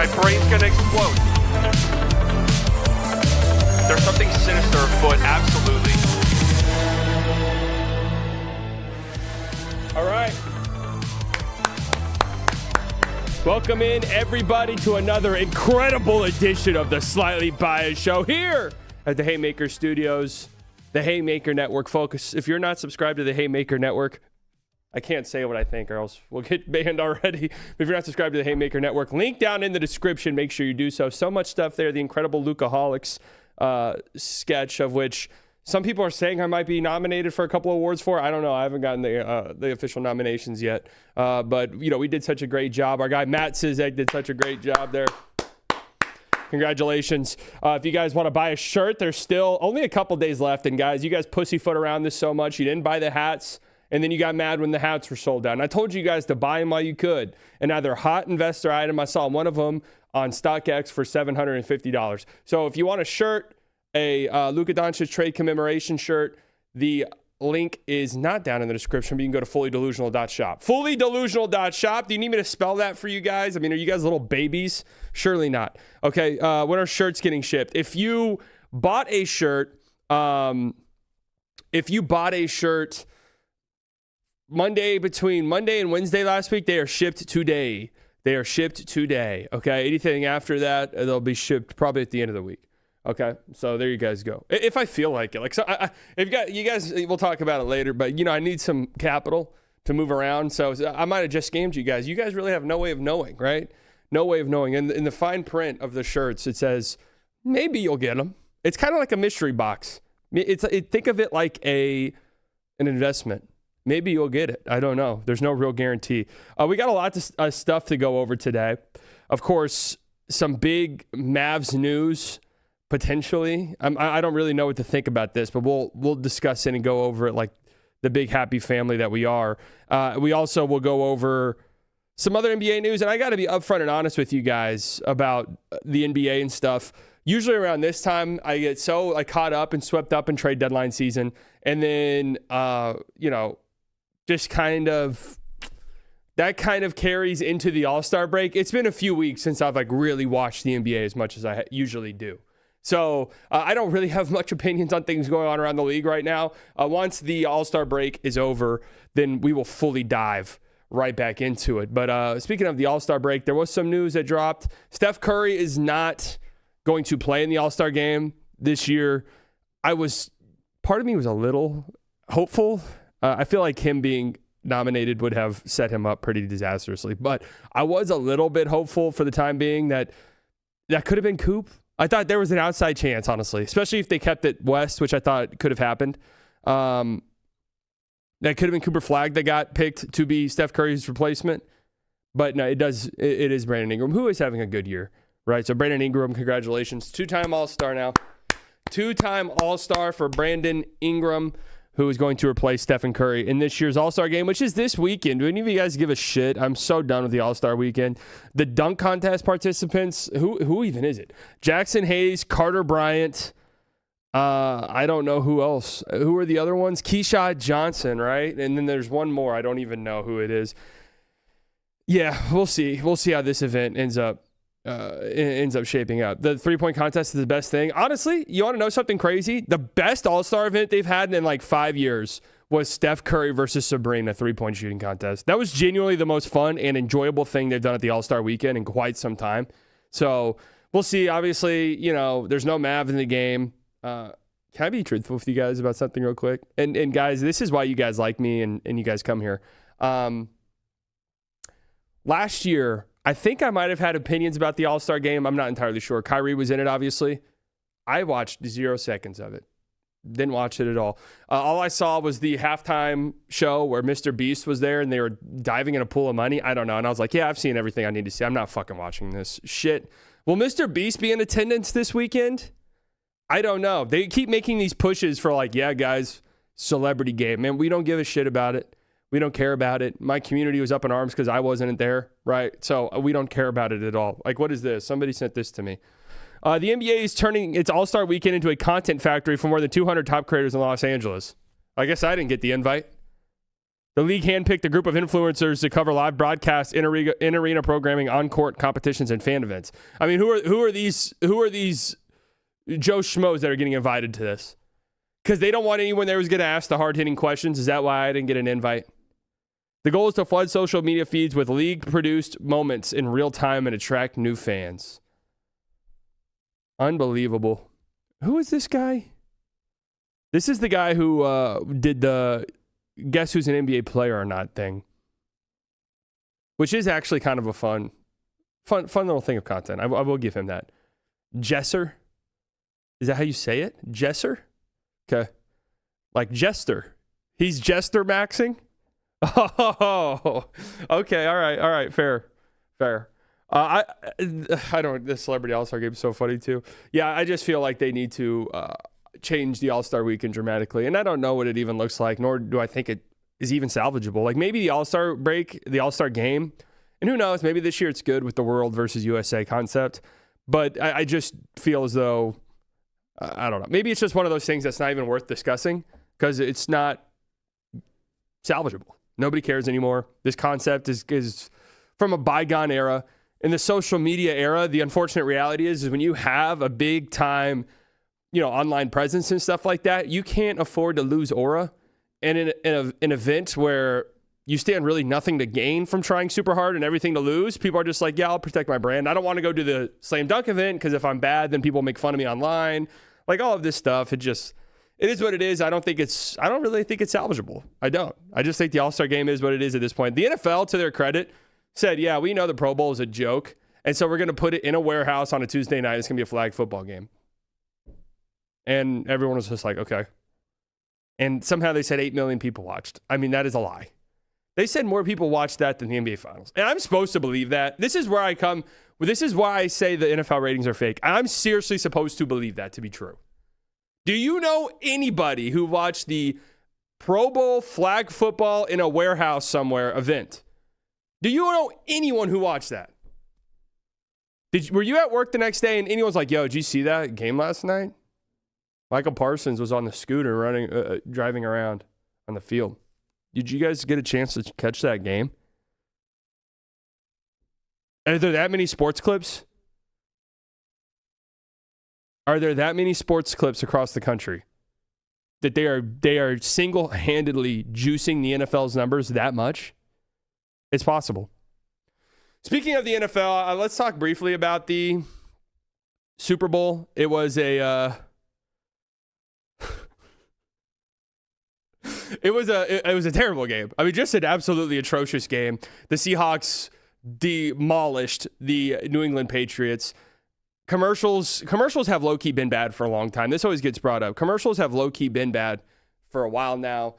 My brain's gonna explode. There's something sinister afoot, absolutely. All right. Welcome in, everybody, to another incredible edition of the Slightly Biased Show here at the Haymaker Studios, the Haymaker Network. Folks, if you're not subscribed to the Haymaker Network, I can't say what I think or else we'll get banned already. If you're not subscribed to the Haymaker Network, link down in the description. Make sure you do so. So much stuff there. The incredible Lucaholics sketch, of which some people are saying I might be nominated for a couple awards for. I don't know. I haven't gotten the official nominations yet. But, you know, we did such a great job. Our guy Matt Sizek did such a great job there. Congratulations. If you guys want to buy a shirt, there's still only a couple days left. And, guys, you guys pussyfoot around this so much. You didn't buy the hats, and then you got mad when the hats were sold out. And I told you guys to buy them while you could. And now they're hot investor item. I saw one of them on StockX for $750. So if you want a shirt, a Luka Doncic trade commemoration shirt, the link is not down in the description, but you can go to fullydelusional.shop. Fullydelusional.shop. Do you need me to spell that for you guys? I mean, are you guys little babies? Surely not. Okay, when are shirts getting shipped? If you bought a shirt, between Monday and Wednesday last week, they are shipped today. Okay, anything after that, they'll be shipped probably at the end of the week. Okay, so there you guys go. If I feel like it, like, so you guys, we'll talk about it later, but you know, I need some capital to move around. So I might have just scammed you guys. You guys really have no way of knowing, right? No way of knowing. And in the fine print of the shirts, it says, maybe you'll get them. It's kind of like a mystery box. Think of it like an investment. Maybe you'll get it. I don't know. There's no real guarantee. We got a lot of stuff to go over today. Of course, some big Mavs news. Potentially. I don't really know what to think about this, but we'll discuss it and go over it like the big happy family that we are. We also will go over some other NBA news, and I got to be upfront and honest with you guys about the NBA and stuff. Usually around this time, I get so caught up and swept up in trade deadline season, and then just kind of that kind of carries into the All-Star break. It's been a few weeks since I've really watched the NBA as much as I usually do. So I don't really have much opinions on things going on around the league right now. Once the All-Star break is over, then we will fully dive right back into it. But speaking of the All-Star break, there was some news that dropped. Steph Curry is not going to play in the All-Star game this year. Part of me was a little hopeful. I feel like him being nominated would have set him up pretty disastrously. But I was a little bit hopeful for the time being that could have been Coop. I thought there was an outside chance, honestly, especially if they kept it West, which I thought could have happened. That could have been Cooper Flagg that got picked to be Steph Curry's replacement. But no, it is Brandon Ingram, who is having a good year, right? So Brandon Ingram, congratulations. Two-time All-Star now. Two-time All-Star for Brandon Ingram, who is going to replace Stephen Curry in this year's All-Star game, which is this weekend. Do any of you guys give a shit? I'm so done with the All-Star weekend. The dunk contest participants, who even is it? Jackson Hayes, Carter Bryant. I don't know who else. Who are the other ones? Keyshawn Johnson, right? And then there's one more. I don't even know who it is. Yeah, we'll see. We'll see how this event ends up shaping up. The three-point contest is the best thing. Honestly, you want to know something crazy? The best All-Star event they've had in 5 years was Steph Curry versus Sabrina three-point shooting contest. That was genuinely the most fun and enjoyable thing they've done at the All-Star weekend in quite some time. So we'll see. Obviously, there's no Mav in the game. Can I be truthful with you guys about something real quick? And guys, this is why you guys like me and you guys come here. Last year, I think I might have had opinions about the All-Star game. I'm not entirely sure. Kyrie was in it, obviously. I watched 0 seconds of it. Didn't watch it at all. All I saw was the halftime show where Mr. Beast was there and they were diving in a pool of money. I don't know. And I was like, yeah, I've seen everything I need to see. I'm not fucking watching this shit. Will Mr. Beast be in attendance this weekend? I don't know. They keep making these pushes for yeah, guys, celebrity game. Man, we don't give a shit about it. We don't care about it. My community was up in arms because I wasn't there, right? So we don't care about it at all. What is this? Somebody sent this to me. The NBA is turning its All-Star weekend into a content factory for more than 200 top creators in Los Angeles. I guess I didn't get the invite. The league handpicked a group of influencers to cover live broadcasts, in-arena programming, on-court competitions, and fan events. I mean, who are these Joe Schmoes that are getting invited to this? Because they don't want anyone there who's going to ask the hard-hitting questions. Is that why I didn't get an invite? The goal is to flood social media feeds with league-produced moments in real time and attract new fans. Unbelievable. Who is this guy? This is the guy who did the guess who's an NBA player or not thing, which is actually kind of a fun little thing of content. I will give him that. Jesser? Is that how you say it? Jesser? Okay. Like Jester. He's Jester maxing? Oh, okay. All right. Fair. I don't, the Celebrity All-Star game is so funny too. Yeah, I just feel like they need to change the All-Star weekend dramatically. And I don't know what it even looks like, nor do I think it is even salvageable. Like maybe the All-Star break, the All-Star game, and who knows, maybe this year it's good with the World versus USA concept. But I just feel as though, I don't know, maybe it's just one of those things that's not even worth discussing because it's not salvageable. Nobody cares anymore. This concept is from a bygone era. In the social media era, the unfortunate reality is when you have a big time, online presence and stuff like that, you can't afford to lose aura. And in an event where you stand really nothing to gain from trying super hard and everything to lose, people are just like, yeah, I'll protect my brand. I don't want to go to the slam dunk event because if I'm bad, then people make fun of me online. Like all of this stuff, it is what it is. I don't really think it's salvageable. I don't. I just think the All-Star game is what it is at this point. The NFL, to their credit, said, yeah, we know the Pro Bowl is a joke. And so we're going to put it in a warehouse on a Tuesday night. It's going to be a flag football game. And everyone was just like, okay. And somehow they said 8 million people watched. I mean, that is a lie. They said more people watched that than the NBA Finals. And I'm supposed to believe that. This is where I come. This is why I say the NFL ratings are fake. I'm seriously supposed to believe that to be true. Do you know anybody who watched the Pro Bowl flag football in a warehouse somewhere event? Do you know anyone who watched that? Were you at work the next day and anyone's like, yo, did you see that game last night? Michael Parsons was on the scooter driving around on the field. Did you guys get a chance to catch that game? Are there that many sports clips? Are there that many sports clips across the country that they are single-handedly juicing the NFL's numbers that much? It's possible. Speaking of the NFL, let's talk briefly about the Super Bowl. It was a it was a terrible game. I mean, just an absolutely atrocious game. The Seahawks demolished the New England Patriots. Commercials have low-key been bad for a long time. This always gets brought up. Commercials have low-key been bad for a while now.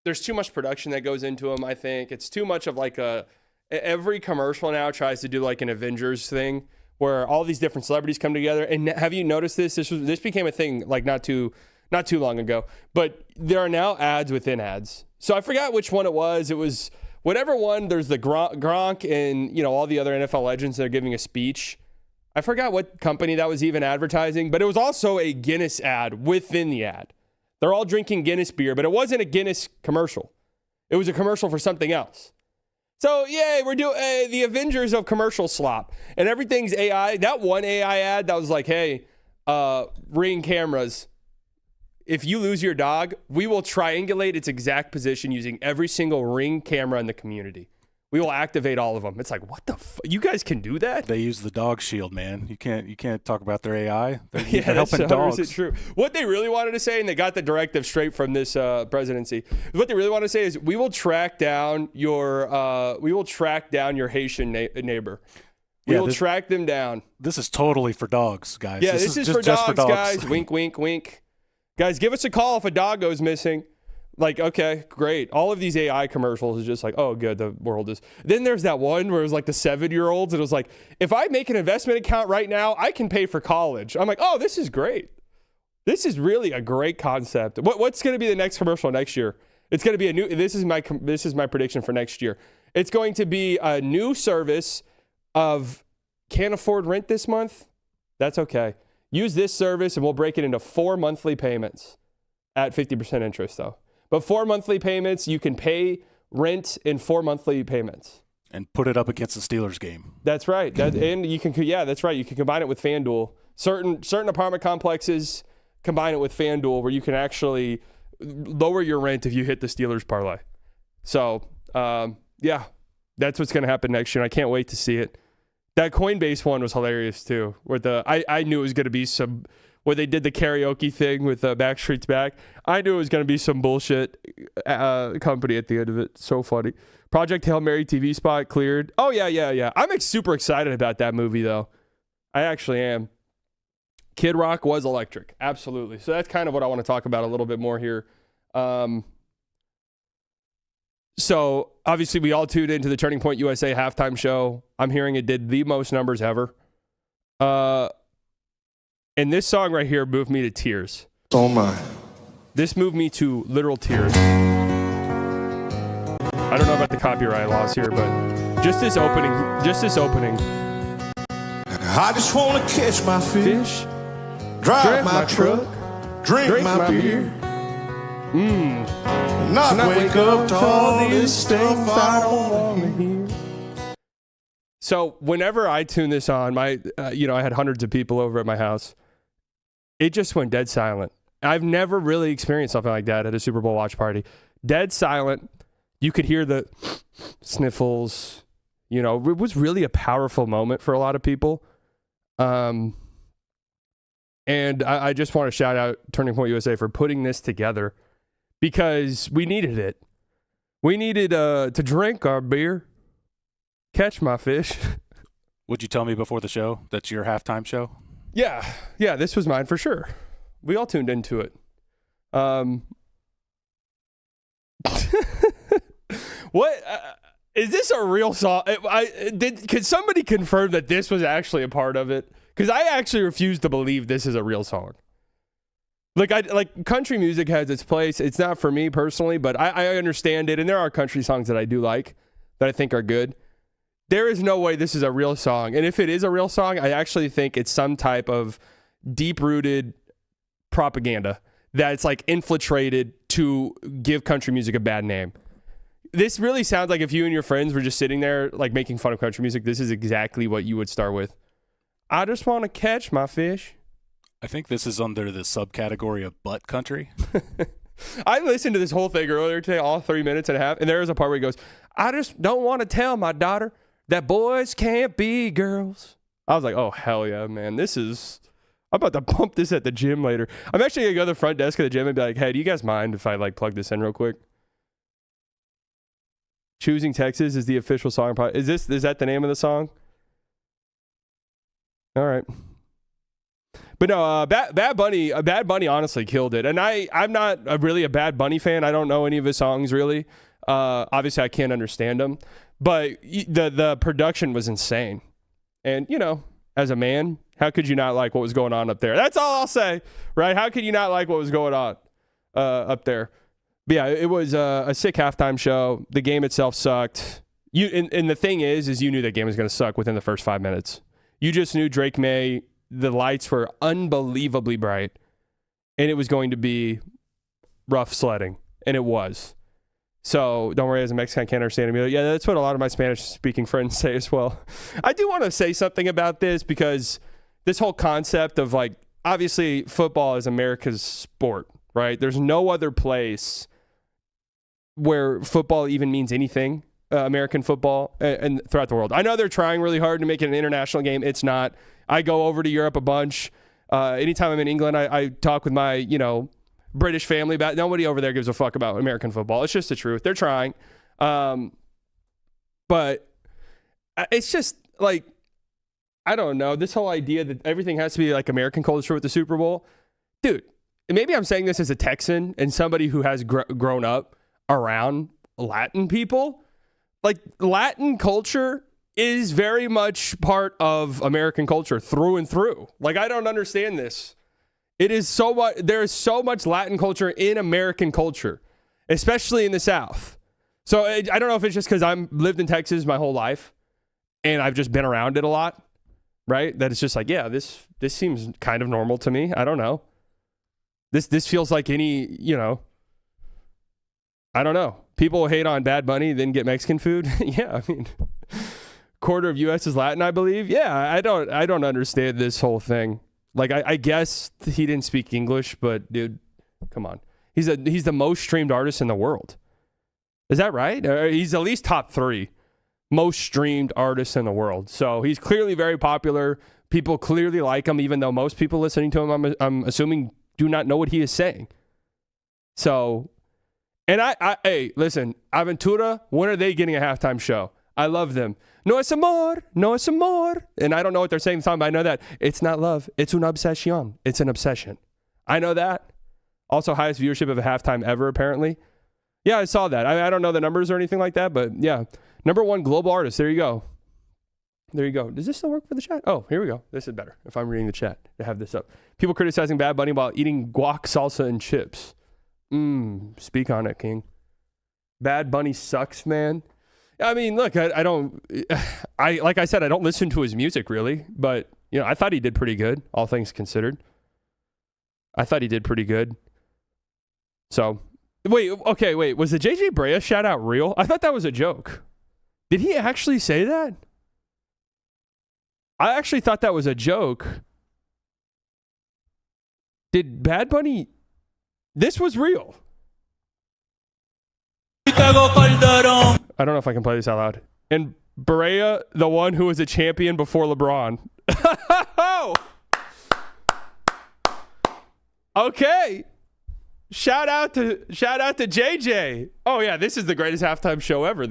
There's too much production that goes into them, I think. It's too much of like every commercial now tries to do like an Avengers thing where all these different celebrities come together. And have you noticed this? This became a thing like not too long ago. But there are now ads within ads. So I forgot which one it was. It was whatever one. There's the Gronk and all the other NFL legends that are giving a speech. I forgot what company that was even advertising, but it was also a Guinness ad within the ad. They're all drinking Guinness beer, but it wasn't a Guinness commercial. It was a commercial for something else. So, yay, we're doing the Avengers of commercial slop. And everything's AI. That one AI ad that was like, hey, Ring cameras. If you lose your dog, we will triangulate its exact position using every single Ring camera in the community. We will activate all of them. It's like, what the you guys can do that? They use the dog shield, man. You can't talk about their AI. They're that's helping dogs. True. What they really wanted to say, and they got the directive straight from this presidency. What they really want to say is, we will track down your Haitian neighbor. We will track them down. This is totally for dogs, guys. Yeah, this is for dogs, guys. Wink, wink, wink. Guys, give us a call if a dog goes missing. Like, okay, great. All of these AI commercials is just like, oh, good, the world is. Then there's that one where it was like the 7-year-olds. And it was like, if I make an investment account right now, I can pay for college. I'm like, oh, this is great. This is really a great concept. What's going to be the next commercial next year? It's going to be a new. This is my prediction for next year. It's going to be a new service of can't afford rent this month. That's okay. Use this service and we'll break it into 4 monthly payments at 50% interest though. But 4 monthly payments, you can pay rent in 4 monthly payments. And put it up against the Steelers game. That's right. And you can, yeah, that's right. You can combine it with FanDuel. Certain apartment complexes combine it with FanDuel, where you can actually lower your rent if you hit the Steelers parlay. So, yeah, that's what's going to happen next year. I can't wait to see it. That Coinbase one was hilarious too, where I knew it was going to be some, where they did the karaoke thing with Backstreet's Back. I knew it was going to be some bullshit company at the end of it. So funny. Project Hail Mary TV spot cleared. Oh, yeah. I'm super excited about that movie, though. I actually am. Kid Rock was electric. Absolutely. So that's kind of what I want to talk about a little bit more here. So obviously we all tuned into the Turning Point USA halftime show. I'm hearing it did the most numbers ever. And this song right here moved me to tears. Oh my. This moved me to literal tears. I don't know about the copyright laws here, but just this opening. I just want to catch my fish, drive my truck, drink my beer. Not wake up to all this stuff I don't want to hear. So whenever I tune this on, I had hundreds of people over at my house. It just went dead silent. I've never really experienced something like that at a Super Bowl watch party. Dead silent. You could hear the sniffles. It was really a powerful moment for a lot of people. And I just want to shout out Turning Point USA for putting this together, because we needed it. We needed to drink our beer, catch my fish. Would you tell me before the show that's your halftime show? Yeah, this was mine for sure. We all tuned into it. What is this a real song? Could somebody confirm that this was actually a part of it? Because I actually refuse to believe this is a real song. Like country music has its place. It's not for me personally, but I understand it, and there are country songs that I do like that I think are good. There is no way this is a real song, and if it is a real song, I actually think it's some type of deep-rooted propaganda that's like infiltrated to give country music a bad name. This really sounds like if you and your friends were just sitting there like making fun of country music, this is exactly what you would start with. I just want to catch my fish. I think this is under the subcategory of butt country. I listened to this whole thing earlier today, all 3 minutes and a half, and there is a part where he goes, I just don't want to tell my daughter that boys can't be girls. I was like, oh, hell yeah, man. I'm about to pump this at the gym later. I'm actually going to go to the front desk of the gym and be like, hey, do you guys mind if I like plug this in real quick? Choosing Texas is the official song. Is that the name of the song? All right. But no, Bad Bunny honestly killed it. And I'm not really a Bad Bunny fan. I don't know any of his songs really. Obviously I can't understand them, but the production was insane. And as a man, how could you not like what was going on up there? That's all I'll say, right? How could you not like what was going on up there? But yeah, it was a sick halftime show. The game itself sucked. And the thing is you knew that game was going to suck within the first 5 minutes. You just knew Drake May, the lights were unbelievably bright, and it was going to be rough sledding, and it was. So don't worry, as a Mexican, I can't understand it. Yeah, that's what a lot of my Spanish-speaking friends say as well. I do want to say something about this, because this whole concept of, like, obviously football is America's sport, right? There's no other place where football even means anything, American football, and throughout the world. I know they're trying really hard to make it an international game. It's not. I go over to Europe a bunch. Anytime I'm in England, I talk with my, British family about it. Nobody over there gives a fuck about American football. It's just the truth. They're trying. But it's just like, I don't know, this whole idea that everything has to be like American culture with the Super Bowl. Dude, maybe I'm saying this as a Texan and somebody who has grown up around Latin people. Like, Latin culture is very much part of American culture through and through. Like, I don't understand this. It is so much, there is so much Latin culture in American culture, especially in the South. So I don't know if it's just because I've lived in Texas my whole life and I've just been around it a lot, right? That it's just like, yeah, this seems kind of normal to me. I don't know. This feels like any, I don't know. People hate on Bad Bunny, then get Mexican food. Yeah, I mean, quarter of U.S. is Latin, I believe. Yeah, I don't understand this whole thing. Like, I guess he didn't speak English, but dude, come on. He's the most streamed artist in the world. Is that right? He's at least top 3 most streamed artists in the world. So he's clearly very popular. People clearly like him, even though most people listening to him, I'm assuming, do not know what he is saying. So, and hey, listen, Aventura, when are they getting a halftime show? I love them. No es amor, no es amor. And I don't know what they're saying in the song, but I know that it's not love. It's una obsesión. It's an obsession. I know that. Also, highest viewership of a halftime ever, apparently. Yeah, I saw that. I don't know the numbers or anything like that, but yeah. Number 1 global artist. There you go. There you go. Does this still work for the chat? Oh, here we go. This is better if I'm reading the chat to have this up. People criticizing Bad Bunny while eating guac, salsa, and chips. Speak on it, King. Bad Bunny sucks, man. I mean, look, I don't, like I said, I don't listen to his music really, but you know, I thought he did pretty good, all things considered. I thought he did pretty good. So, wait, was the JJ Brea shout out real? I thought that was a joke. Did he actually say that? I actually thought that was a joke. Did Bad Bunny, this was real. I don't know if I can play this out loud. And Barea, the one who was a champion before LeBron. Okay. Shout out to JJ. Oh yeah, this is the greatest halftime show ever.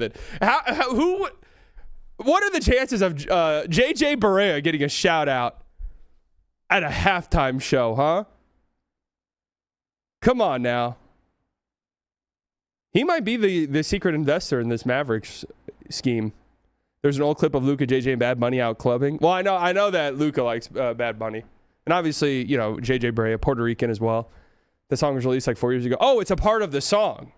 What are the chances of JJ Barea getting a shout out at a halftime show, huh? Come on now. He might be the secret investor in this Mavericks scheme. There's an old clip of Luka, JJ, and Bad Bunny out clubbing. Well, I know that Luka likes Bad Bunny. And obviously, you know, JJ Brea, Puerto Rican as well. The song was released like 4 years ago. Oh, it's a part of the song.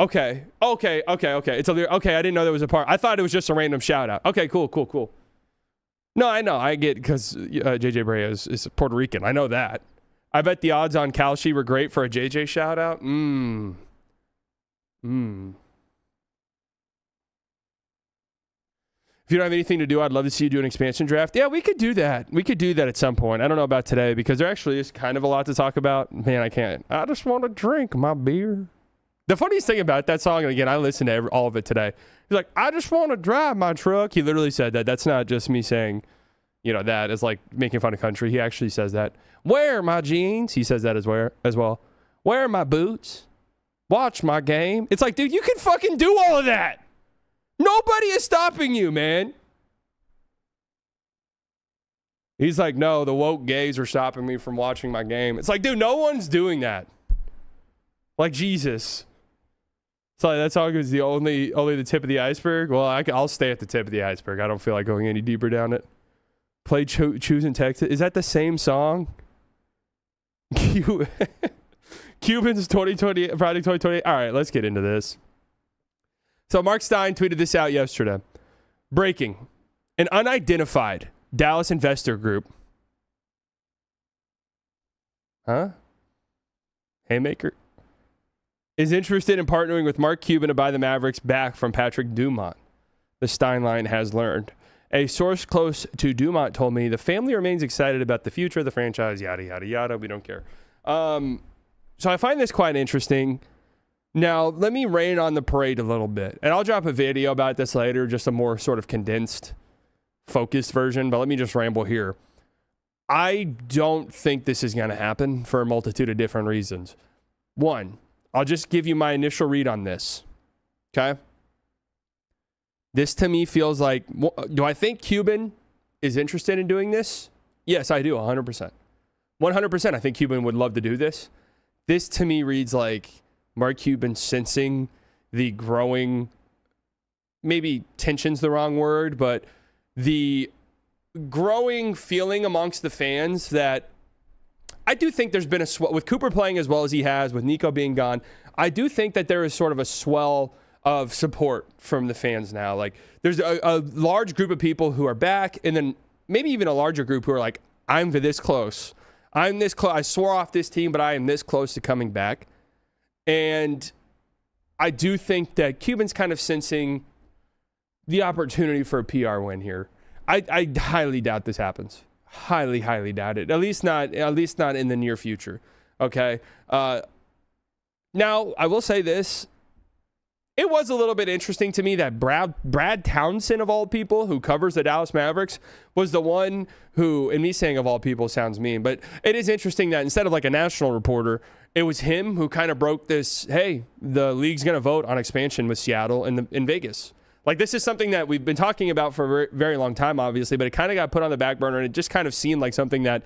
Okay. It's okay, I didn't know there was a part. I thought it was just a random shout out. Okay, cool. No, I know. I get because JJ Brea is Puerto Rican. I know that. I bet the odds on Kalshi were great for a JJ shout out. If you don't have anything to do, I'd love to see you do an expansion draft. Yeah, we could do that. We could do that at some point. I don't know about today because there actually is kind of a lot to talk about. Man, I can't. I just want to drink my beer. The funniest thing about that song, and again, I listened to all of it today. He's like, I just want to drive my truck. He literally said that. That's not just me saying, you know, that is like making fun of country. He actually says that. Wear my jeans. He says that as well. Wear my boots. Watch my game. It's like, dude, you can fucking do all of that. Nobody is stopping you, man. He's like, no, the woke gays are stopping me from watching my game. It's like, dude, no one's doing that. Like, Jesus. It's like, that song is the only the tip of the iceberg. Well, I'll stay at the tip of the iceberg. I don't feel like going any deeper down it. Play Choose in Texas. Is that the same song? Cubans 2020, Project 2020. All right, let's get into this. So Mark Stein tweeted this out yesterday. Breaking. An unidentified Dallas investor group. Haymaker. Is interested in partnering with Mark Cuban to buy the Mavericks back from Patrick Dumont. The Stein line has learned. A source close to Dumont told me the family remains excited about the future of the franchise, yada, yada, yada. We don't care. So I find this quite interesting. Now, let me rain on the parade a little bit. And I'll drop a video about this later, just a more sort of condensed, focused version. But let me just ramble here. I don't think this is going to happen for a multitude of different reasons. One, I'll just give you my initial read on this. Okay? This to me feels like, do I think Cuban is interested in doing this? Yes, I do, 100%. 100%, I think Cuban would love to do this. This to me reads like Mark Cuban sensing the growing, maybe tension's the wrong word, but the growing feeling amongst the fans that I do think there's been a swell, with Cooper playing as well as he has, with Nico being gone, I do think that there is sort of a swell of support from the fans now. Like, there's a large group of people who are back, and then maybe even a larger group who are like, I'm this close. I'm this close. I swore off this team, but I am this close to coming back. And I do think that Cuban's kind of sensing the opportunity for a PR win here. I highly doubt this happens. Highly, highly doubt it. At least not in the near future. Okay. Now I will say this. It was a little bit interesting to me that Brad Townsend, of all people, who covers the Dallas Mavericks, was the one who, and me saying of all people sounds mean, but it is interesting that instead of like a national reporter, it was him who kind of broke this, hey, the league's going to vote on expansion with Seattle and in Vegas. Like, this is something that we've been talking about for a very, very long time, obviously, but it kind of got put on the back burner, and it just kind of seemed like something that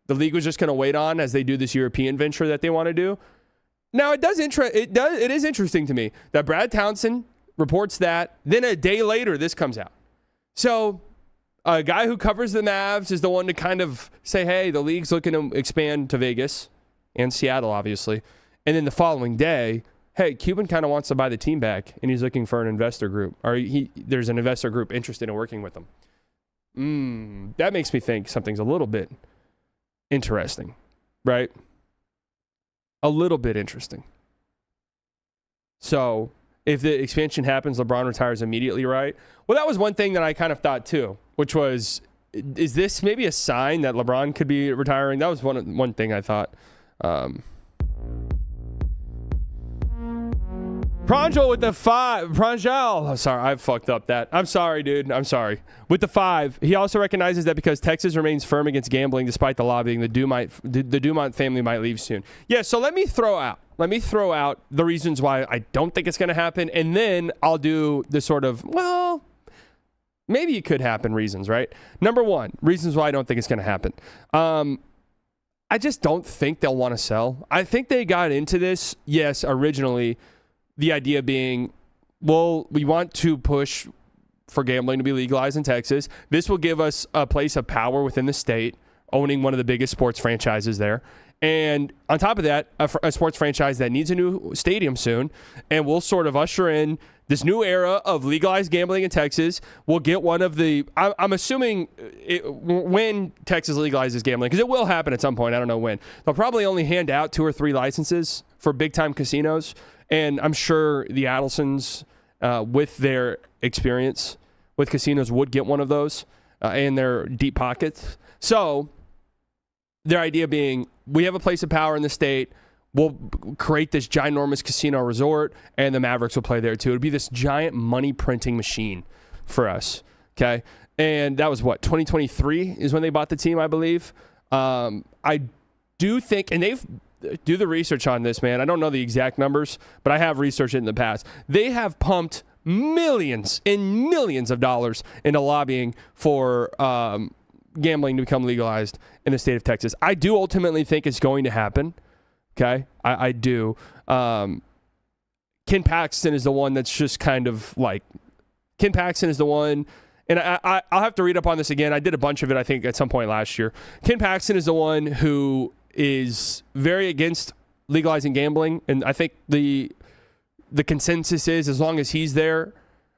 the league was just going to wait on as they do this European venture that they want to do. Now, it is interesting to me that Brad Townsend reports that. Then a day later, this comes out. So a guy who covers the Mavs is the one to kind of say, hey, the league's looking to expand to Vegas and Seattle, obviously. And then the following day, hey, Cuban kind of wants to buy the team back, and he's looking for an investor group. Or there's an investor group interested in working with him. That makes me think something's a little bit interesting, right? A little bit interesting. So if the expansion happens, LeBron retires immediately, right? Well, that was one thing that I kind of thought too, which was, is this maybe a sign that LeBron could be retiring? That was one thing I thought. Pranjal with the 5. Pranjal. Oh, sorry, I fucked up that. I'm sorry, dude. I'm sorry. With the 5, he also recognizes that because Texas remains firm against gambling despite the lobbying, the Dumont family might leave soon. Yeah, so let me throw out the reasons why I don't think it's going to happen, and then I'll do the sort of, well, maybe it could happen reasons, right? Number 1, reasons why I don't think it's going to happen. I just don't think they'll want to sell. I think they got into this, yes, originally, the idea being, well, we want to push for gambling to be legalized in Texas. This will give us a place of power within the state, owning one of the biggest sports franchises there. And on top of that, a sports franchise that needs a new stadium soon. And we'll sort of usher in this new era of legalized gambling in Texas. We'll get one of the, I'm assuming when Texas legalizes gambling, because it will happen at some point, I don't know when, they'll probably only hand out 2 or 3 licenses for big-time casinos. And I'm sure the Adelsons, with their experience with casinos, would get one of those in their deep pockets. So their idea being, we have a place of power in the state. We'll create this ginormous casino resort, and the Mavericks will play there too. It'll be this giant money printing machine for us. Okay. And that was 2023 is when they bought the team, I believe. I do think, and they've, do the research on this, man. I don't know the exact numbers, but I have researched it in the past. They have pumped millions and millions of dollars into lobbying for gambling to become legalized in the state of Texas. I do ultimately think it's going to happen. Okay, I do. Ken Paxton is the one that's just kind of like, Ken Paxton is the one, and I'll have to read up on this again. I did a bunch of it, I think, at some point last year. Ken Paxton is the one who is very against legalizing gambling, and I think the consensus is, as long as he's there,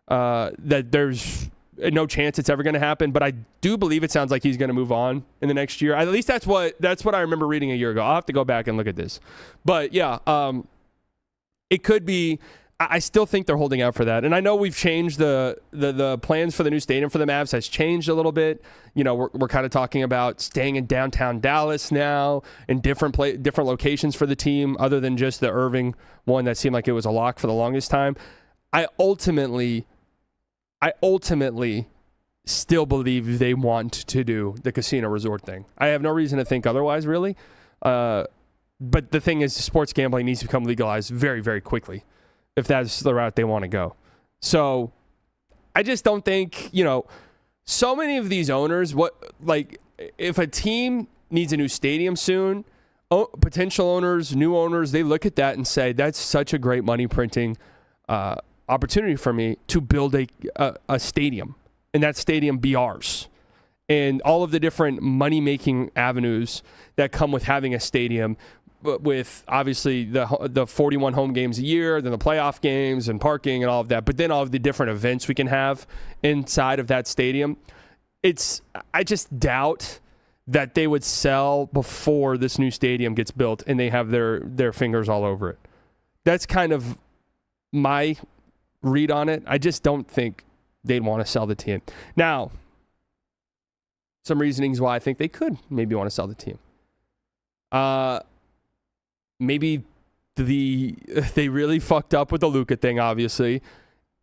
that there's no chance it's ever going to happen. But I do believe it sounds like he's going to move on in the next year. At least that's what I remember reading a year ago. I'll have to go back and look at this. But yeah, it could be. I still think they're holding out for that. And I know we've changed the plans for the new stadium for the Mavs has changed a little bit. You know, we're kind of talking about staying in downtown Dallas now and different locations for the team other than just the Irving one that seemed like it was a lock for the longest time. I ultimately still believe they want to do the casino resort thing. I have no reason to think otherwise, really. But the thing is, sports gambling needs to become legalized very, very quickly if that's the route they want to go. So I just don't think, so many of these owners, if a team needs a new stadium soon, potential owners, new owners, they look at that and say, that's such a great money printing opportunity for me to build a stadium, and that stadium be ours. And all of the different money-making avenues that come with having a stadium, with obviously the 41 home games a year, then the playoff games and parking and all of that, but then all of the different events we can have inside of that stadium. I just doubt that they would sell before this new stadium gets built and they have their fingers all over it. That's kind of my read on it. I just don't think they'd want to sell the team. Now, some reasonings why I think they could maybe want to sell the team. Maybe they really fucked up with the Luka thing, obviously.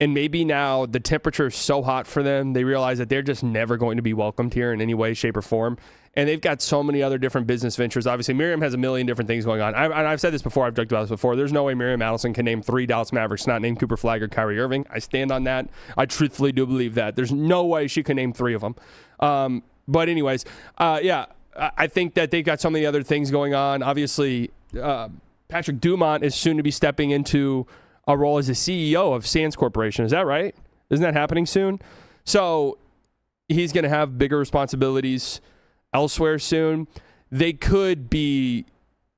And maybe now the temperature is so hot for them, they realize that they're just never going to be welcomed here in any way, shape, or form. And they've got so many other different business ventures. Obviously, Miriam has a million different things going on. I've said this before. I've talked about this before. There's no way Miriam Adelson can name 3 Dallas Mavericks, not name Cooper Flagg or Kyrie Irving. I stand on that. I truthfully do believe that. There's no way she can name 3 of them. But anyways, I think that they've got so many other things going on. Obviously, Patrick Dumont is soon to be stepping into a role as the CEO of Sands Corporation. Is that right? Isn't that happening soon? So he's going to have bigger responsibilities elsewhere soon. They could be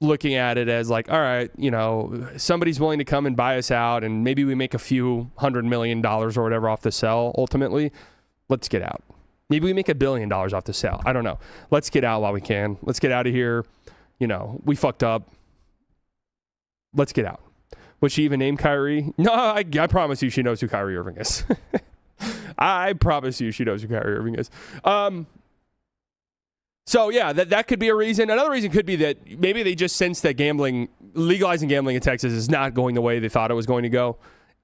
looking at it as like, all right, somebody's willing to come and buy us out, and maybe we make a few $100 million or whatever off the sell ultimately. Let's get out. Maybe we make $1 billion off the sell. I don't know. Let's get out while we can. Let's get out of here. We fucked up. Let's get out. Would she even name Kyrie? No, I promise you she knows who Kyrie Irving is. I promise you she knows who Kyrie Irving is. So, yeah, that could be a reason. Another reason could be that maybe they just sense that legalizing gambling in Texas is not going the way they thought it was going to go.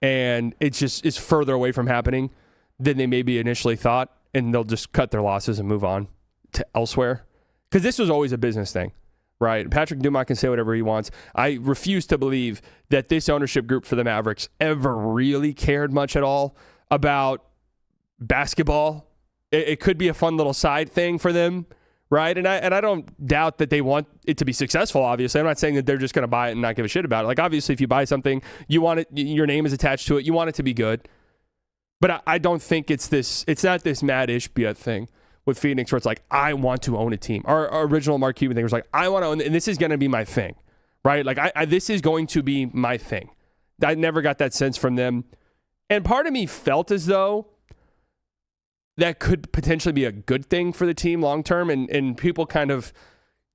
And it just is further away from happening than they maybe initially thought. And they'll just cut their losses and move on to elsewhere. Because this was always a business thing. Right. Patrick Dumont can say whatever he wants. I refuse to believe that this ownership group for the Mavericks ever really cared much at all about basketball. It could be a fun little side thing for them. Right. And I don't doubt that they want it to be successful, obviously. I'm not saying that they're just going to buy it and not give a shit about it. Like, obviously, if you buy something, you want it, your name is attached to it. You want it to be good. But I don't think it's not this Matt Ishbia thing with Phoenix where it's like, I want to own a team. Our original Mark Cuban thing was like, I want to own, and this is going to be my thing, right? Like, this is going to be my thing. I never got that sense from them. And part of me felt as though that could potentially be a good thing for the team long term, and people kind of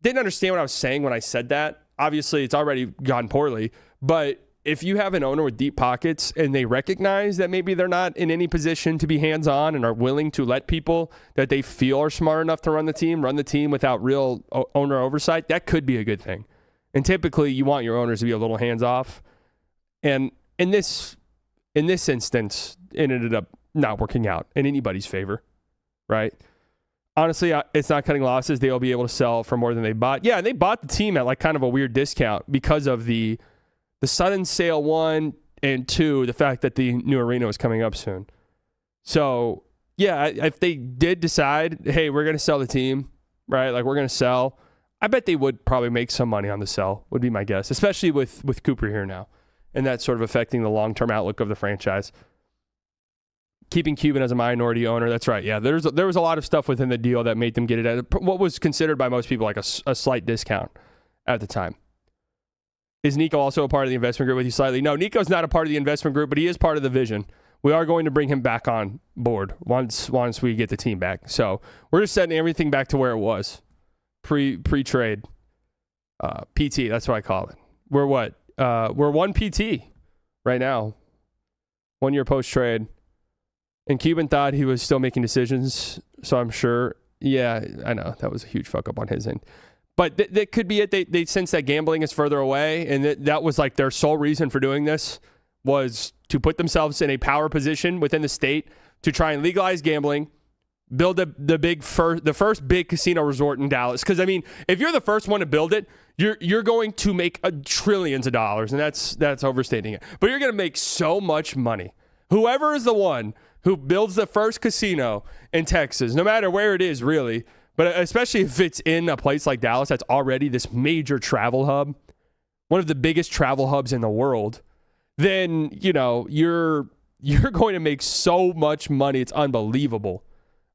didn't understand what I was saying when I said that. Obviously, it's already gone poorly, but if you have an owner with deep pockets and they recognize that maybe they're not in any position to be hands-on and are willing to let people that they feel are smart enough to run the team without real owner oversight, that could be a good thing. And typically you want your owners to be a little hands-off. And in this instance, it ended up not working out in anybody's favor, right? Honestly, it's not cutting losses. They'll be able to sell for more than they bought. Yeah, they bought the team at like kind of a weird discount because of the sudden sale, 1, and 2, the fact that the new arena was coming up soon. So, yeah, if they did decide, hey, we're going to sell the team, right? Like, we're going to sell. I bet they would probably make some money on the sell, would be my guess, especially with Cooper here now. And that's sort of affecting the long-term outlook of the franchise. Keeping Cuban as a minority owner, that's right. Yeah, there was a lot of stuff within the deal that made them get it at what was considered by most people like a slight discount at the time. Is Nico also a part of the investment group with you slightly? No, Nico's not a part of the investment group, but he is part of the vision. We are going to bring him back on board once we get the team back. So we're just setting everything back to where it was pre-trade. PT, that's what I call it. We're what? We're 1 PT right now. 1 year post-trade. And Cuban thought he was still making decisions, so I'm sure. Yeah, I know. That was a huge fuck up on his end. But that could be it. They sense that gambling is further away, and that was like their sole reason for doing this was to put themselves in a power position within the state to try and legalize gambling, build the first big casino resort in Dallas. Because, I mean, if you're the first one to build it, you're going to make trillions of dollars, and that's overstating it. But you're going to make so much money. Whoever is the one who builds the first casino in Texas, no matter where it is, really, but especially if it's in a place like Dallas that's already this major travel hub, one of the biggest travel hubs in the world, then, you're going to make so much money. It's unbelievable.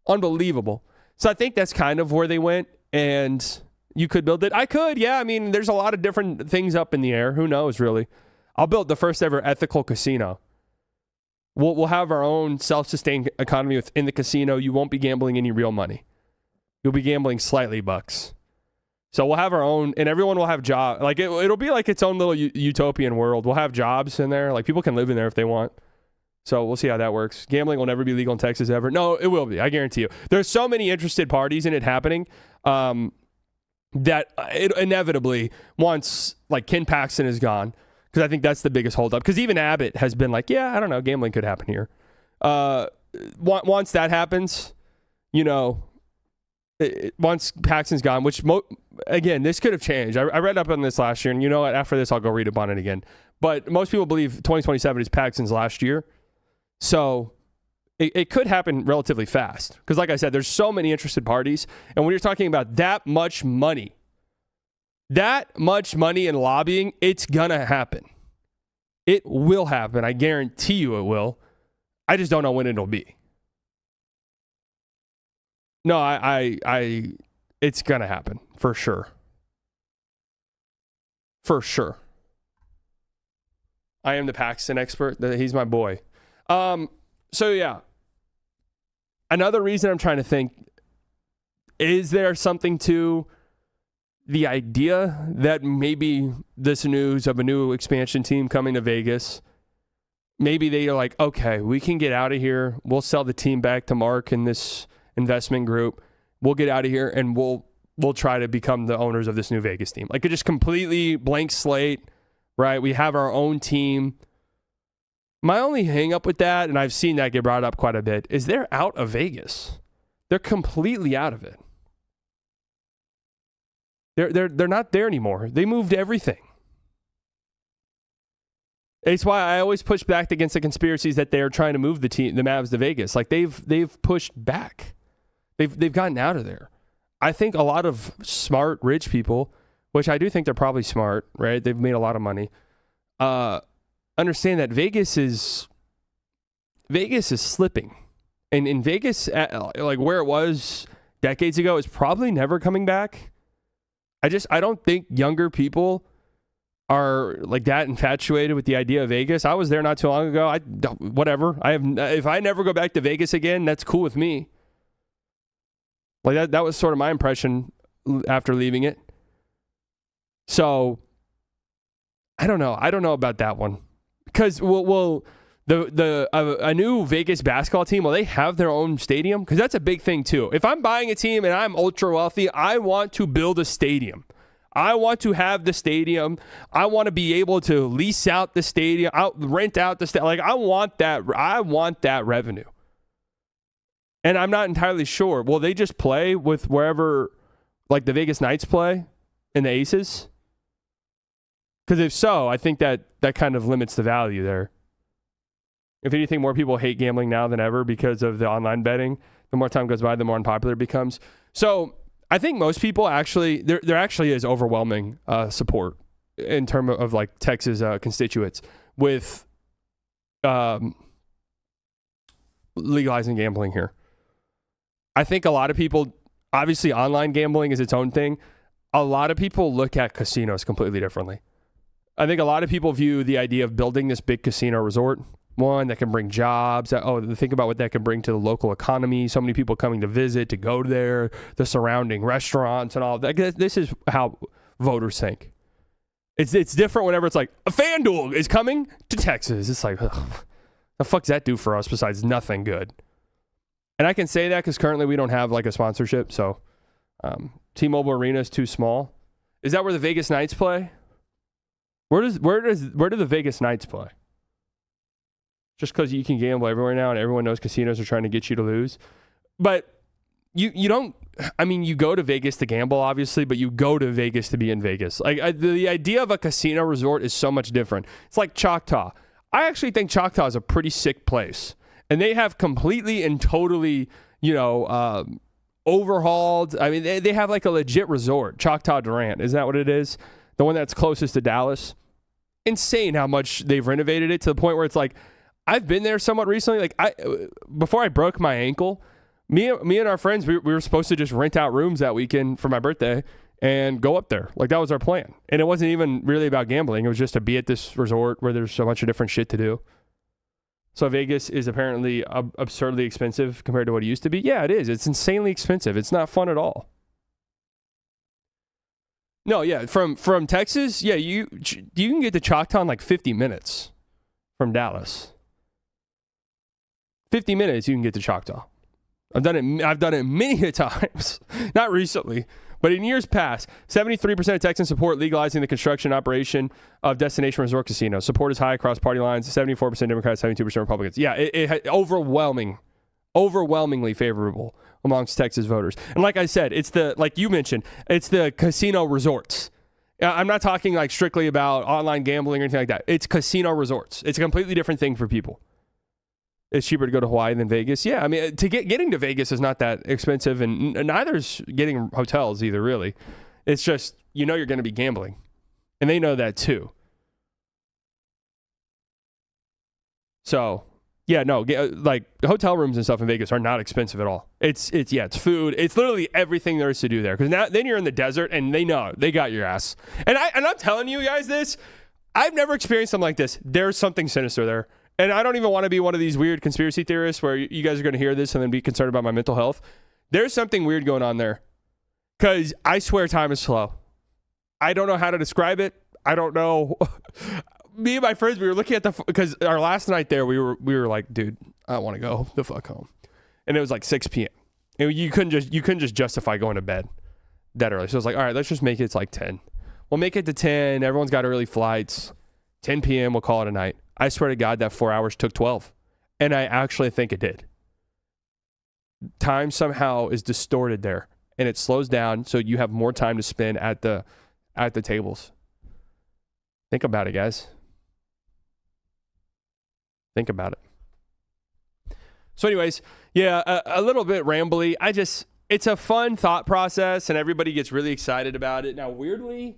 Unbelievable. So I think that's kind of where they went, and you could build it. I could, yeah. I mean, there's a lot of different things up in the air. Who knows, really? I'll build the first ever ethical casino. We'll have our own self-sustained economy within the casino. You won't be gambling any real money. You'll be gambling slightly bucks. So we'll have our own, and everyone will have jobs. Like it'll be like its own little utopian world. We'll have jobs in there. Like people can live in there if they want. So we'll see how that works. Gambling will never be legal in Texas ever. No, it will be. I guarantee you. There's so many interested parties in it happening that it inevitably, once like Ken Paxton is gone, because I think that's the biggest holdup. Because even Abbott has been like, yeah, I don't know, gambling could happen here. Once that happens, once Paxton's gone, which again, this could have changed. I read up on this last year, and you know what? After this, I'll go read up on it again. But most people believe 2027 is Paxton's last year. So it could happen relatively fast. Because like I said, there's so many interested parties. And when you're talking about that much money in lobbying, it's going to happen. It will happen. I guarantee you it will. I just don't know when it'll be. No, it's going to happen for sure. For sure. I am the Paxton expert. He's my boy. So yeah. Another reason I'm trying to think, is there something to the idea that maybe this news of a new expansion team coming to Vegas, maybe they are like, okay, we can get out of here. We'll sell the team back to Mark and this investment group. We'll get out of here and we'll try to become the owners of this new Vegas team. Like, it just completely blank slate, right? We have our own team. My only hang up with that, and I've seen that get brought up quite a bit, is they're out of Vegas. They're completely out of it. They're not there anymore. They moved everything. It's why I always push back against the conspiracies that they're trying to move the Mavs to Vegas. Like they've pushed back. They've gotten out of there. I think a lot of smart, rich people, which I do think they're probably smart, right? They've made a lot of money. Understand that Vegas is slipping. And in Vegas, like where it was decades ago, is probably never coming back. I don't think younger people are like that infatuated with the idea of Vegas. I was there not too long ago. If I never go back to Vegas again, that's cool with me. Like that was sort of my impression after leaving it. So I don't know. I don't know about that one. Because a new Vegas basketball team, will they have their own stadium? Because that's a big thing too. If I'm buying a team and I'm ultra wealthy, I want to build a stadium. I want to have the stadium. I want to be able to lease out the stadium, rent out the stadium. Like I want that revenue. And I'm not entirely sure. Will they just play with wherever, like the Vegas Knights play and the Aces? Because if so, I think that kind of limits the value there. If anything, more people hate gambling now than ever because of the online betting. The more time goes by, the more unpopular it becomes. So I think most people actually, there actually is overwhelming support in terms of like Texas constituents with legalizing gambling here. I think a lot of people, obviously online gambling is its own thing. A lot of people look at casinos completely differently. I think a lot of people view the idea of building this big casino resort, one that can bring jobs. Think about what that can bring to the local economy. So many people coming to visit, to go there, the surrounding restaurants and all that. This is how voters think. It's different whenever it's like, a FanDuel is coming to Texas. It's like, ugh, the fuck does that do for us besides nothing good? And I can say that because currently we don't have like a sponsorship. So T-Mobile Arena is too small. Is that where the Vegas Knights play? Where do the Vegas Knights play? Just because you can gamble everywhere now and everyone knows casinos are trying to get you to lose. But you don't, I mean, you go to Vegas to gamble, obviously, but you go to Vegas to be in Vegas. Like the idea of a casino resort is so much different. It's like Choctaw. I actually think Choctaw is a pretty sick place. And they have completely and totally, overhauled. I mean, they have like a legit resort, Choctaw Durant. Isn't that what it is? The one that's closest to Dallas. Insane how much they've renovated it to the point where it's like, I've been there somewhat recently. Like before I broke my ankle, me and our friends, we were supposed to just rent out rooms that weekend for my birthday and go up there. Like that was our plan. And it wasn't even really about gambling. It was just to be at this resort where there's so much different shit to do. So Vegas is apparently absurdly expensive compared to what it used to be. Yeah, it is. It's insanely expensive. It's not fun at all. No, yeah, from Texas, yeah, you can get to Choctaw in like 50 minutes from Dallas. 50 minutes, you can get to Choctaw. I've done it many times. Not recently, but in years past. 73% of Texans support legalizing the construction and operation of destination resort casinos. Support is high across party lines. 74% Democrats, 72% Republicans. Yeah, it overwhelmingly favorable amongst Texas voters. And like I said, like you mentioned, it's the casino resorts. I'm not talking like strictly about online gambling or anything like that. It's casino resorts. It's a completely different thing for people. It's cheaper to go to Hawaii than Vegas. Yeah, I mean, getting to Vegas is not that expensive, and neither is getting hotels either, really. It's just, you're going to be gambling. And they know that too. So, yeah, no, like hotel rooms and stuff in Vegas are not expensive at all. It's food. It's literally everything there is to do there. Because then you're in the desert, and they know. They got your ass. And I'm telling you guys this. I've never experienced something like this. There's something sinister there. And I don't even want to be one of these weird conspiracy theorists where you guys are going to hear this and then be concerned about my mental health. There's something weird going on there. Because I swear time is slow. I don't know how to describe it. I don't know. Me and my friends, we were looking at because our last night there, we were like, dude, I want to go the fuck home. And it was like 6 p.m. And you couldn't just justify going to bed that early. So I was like, all right, let's just make it like 10. We'll make it to 10. Everyone's got early flights. 10 p.m. We'll call it a night. I swear to God, that 4 hours took 12. And I actually think it did. Time somehow is distorted there. And it slows down so you have more time to spend at the tables. Think about it, guys. Think about it. So anyways, yeah, a little bit rambly. It's a fun thought process, and everybody gets really excited about it. Now, weirdly,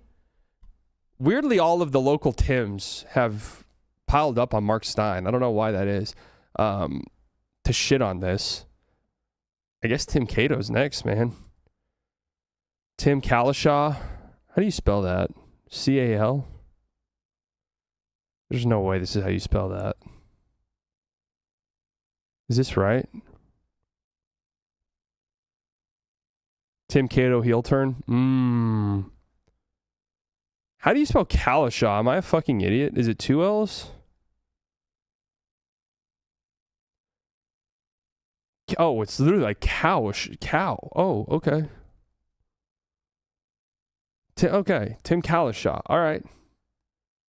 all of the local Tims have piled up on Mark Stein. I don't know why that is. To shit on this. I guess Tim Cato's next, man. Tim Kalishaw. How do you spell that? C-A-L? There's no way this is how you spell that. Is this right? Tim Cato heel turn? How do you spell Kalishaw? Am I a fucking idiot? Is it 2 L's? Oh, it's literally like cow. Oh, okay. Tim Kalishaw. All right.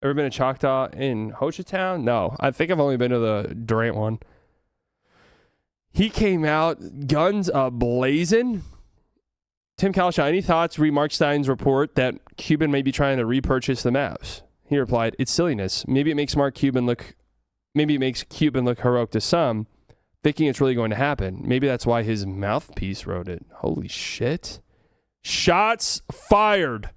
Ever been to Choctaw in Hochatown? No. I think I've only been to the Durant one. He came out, guns a-blazing. Tim Kalishaw, any thoughts re Mark Stein's report that Cuban may be trying to repurchase the Mavs? He replied, it's silliness. Maybe it makes Cuban look heroic to some, thinking it's really going to happen. Maybe that's why his mouthpiece wrote it. Holy shit. Shots fired.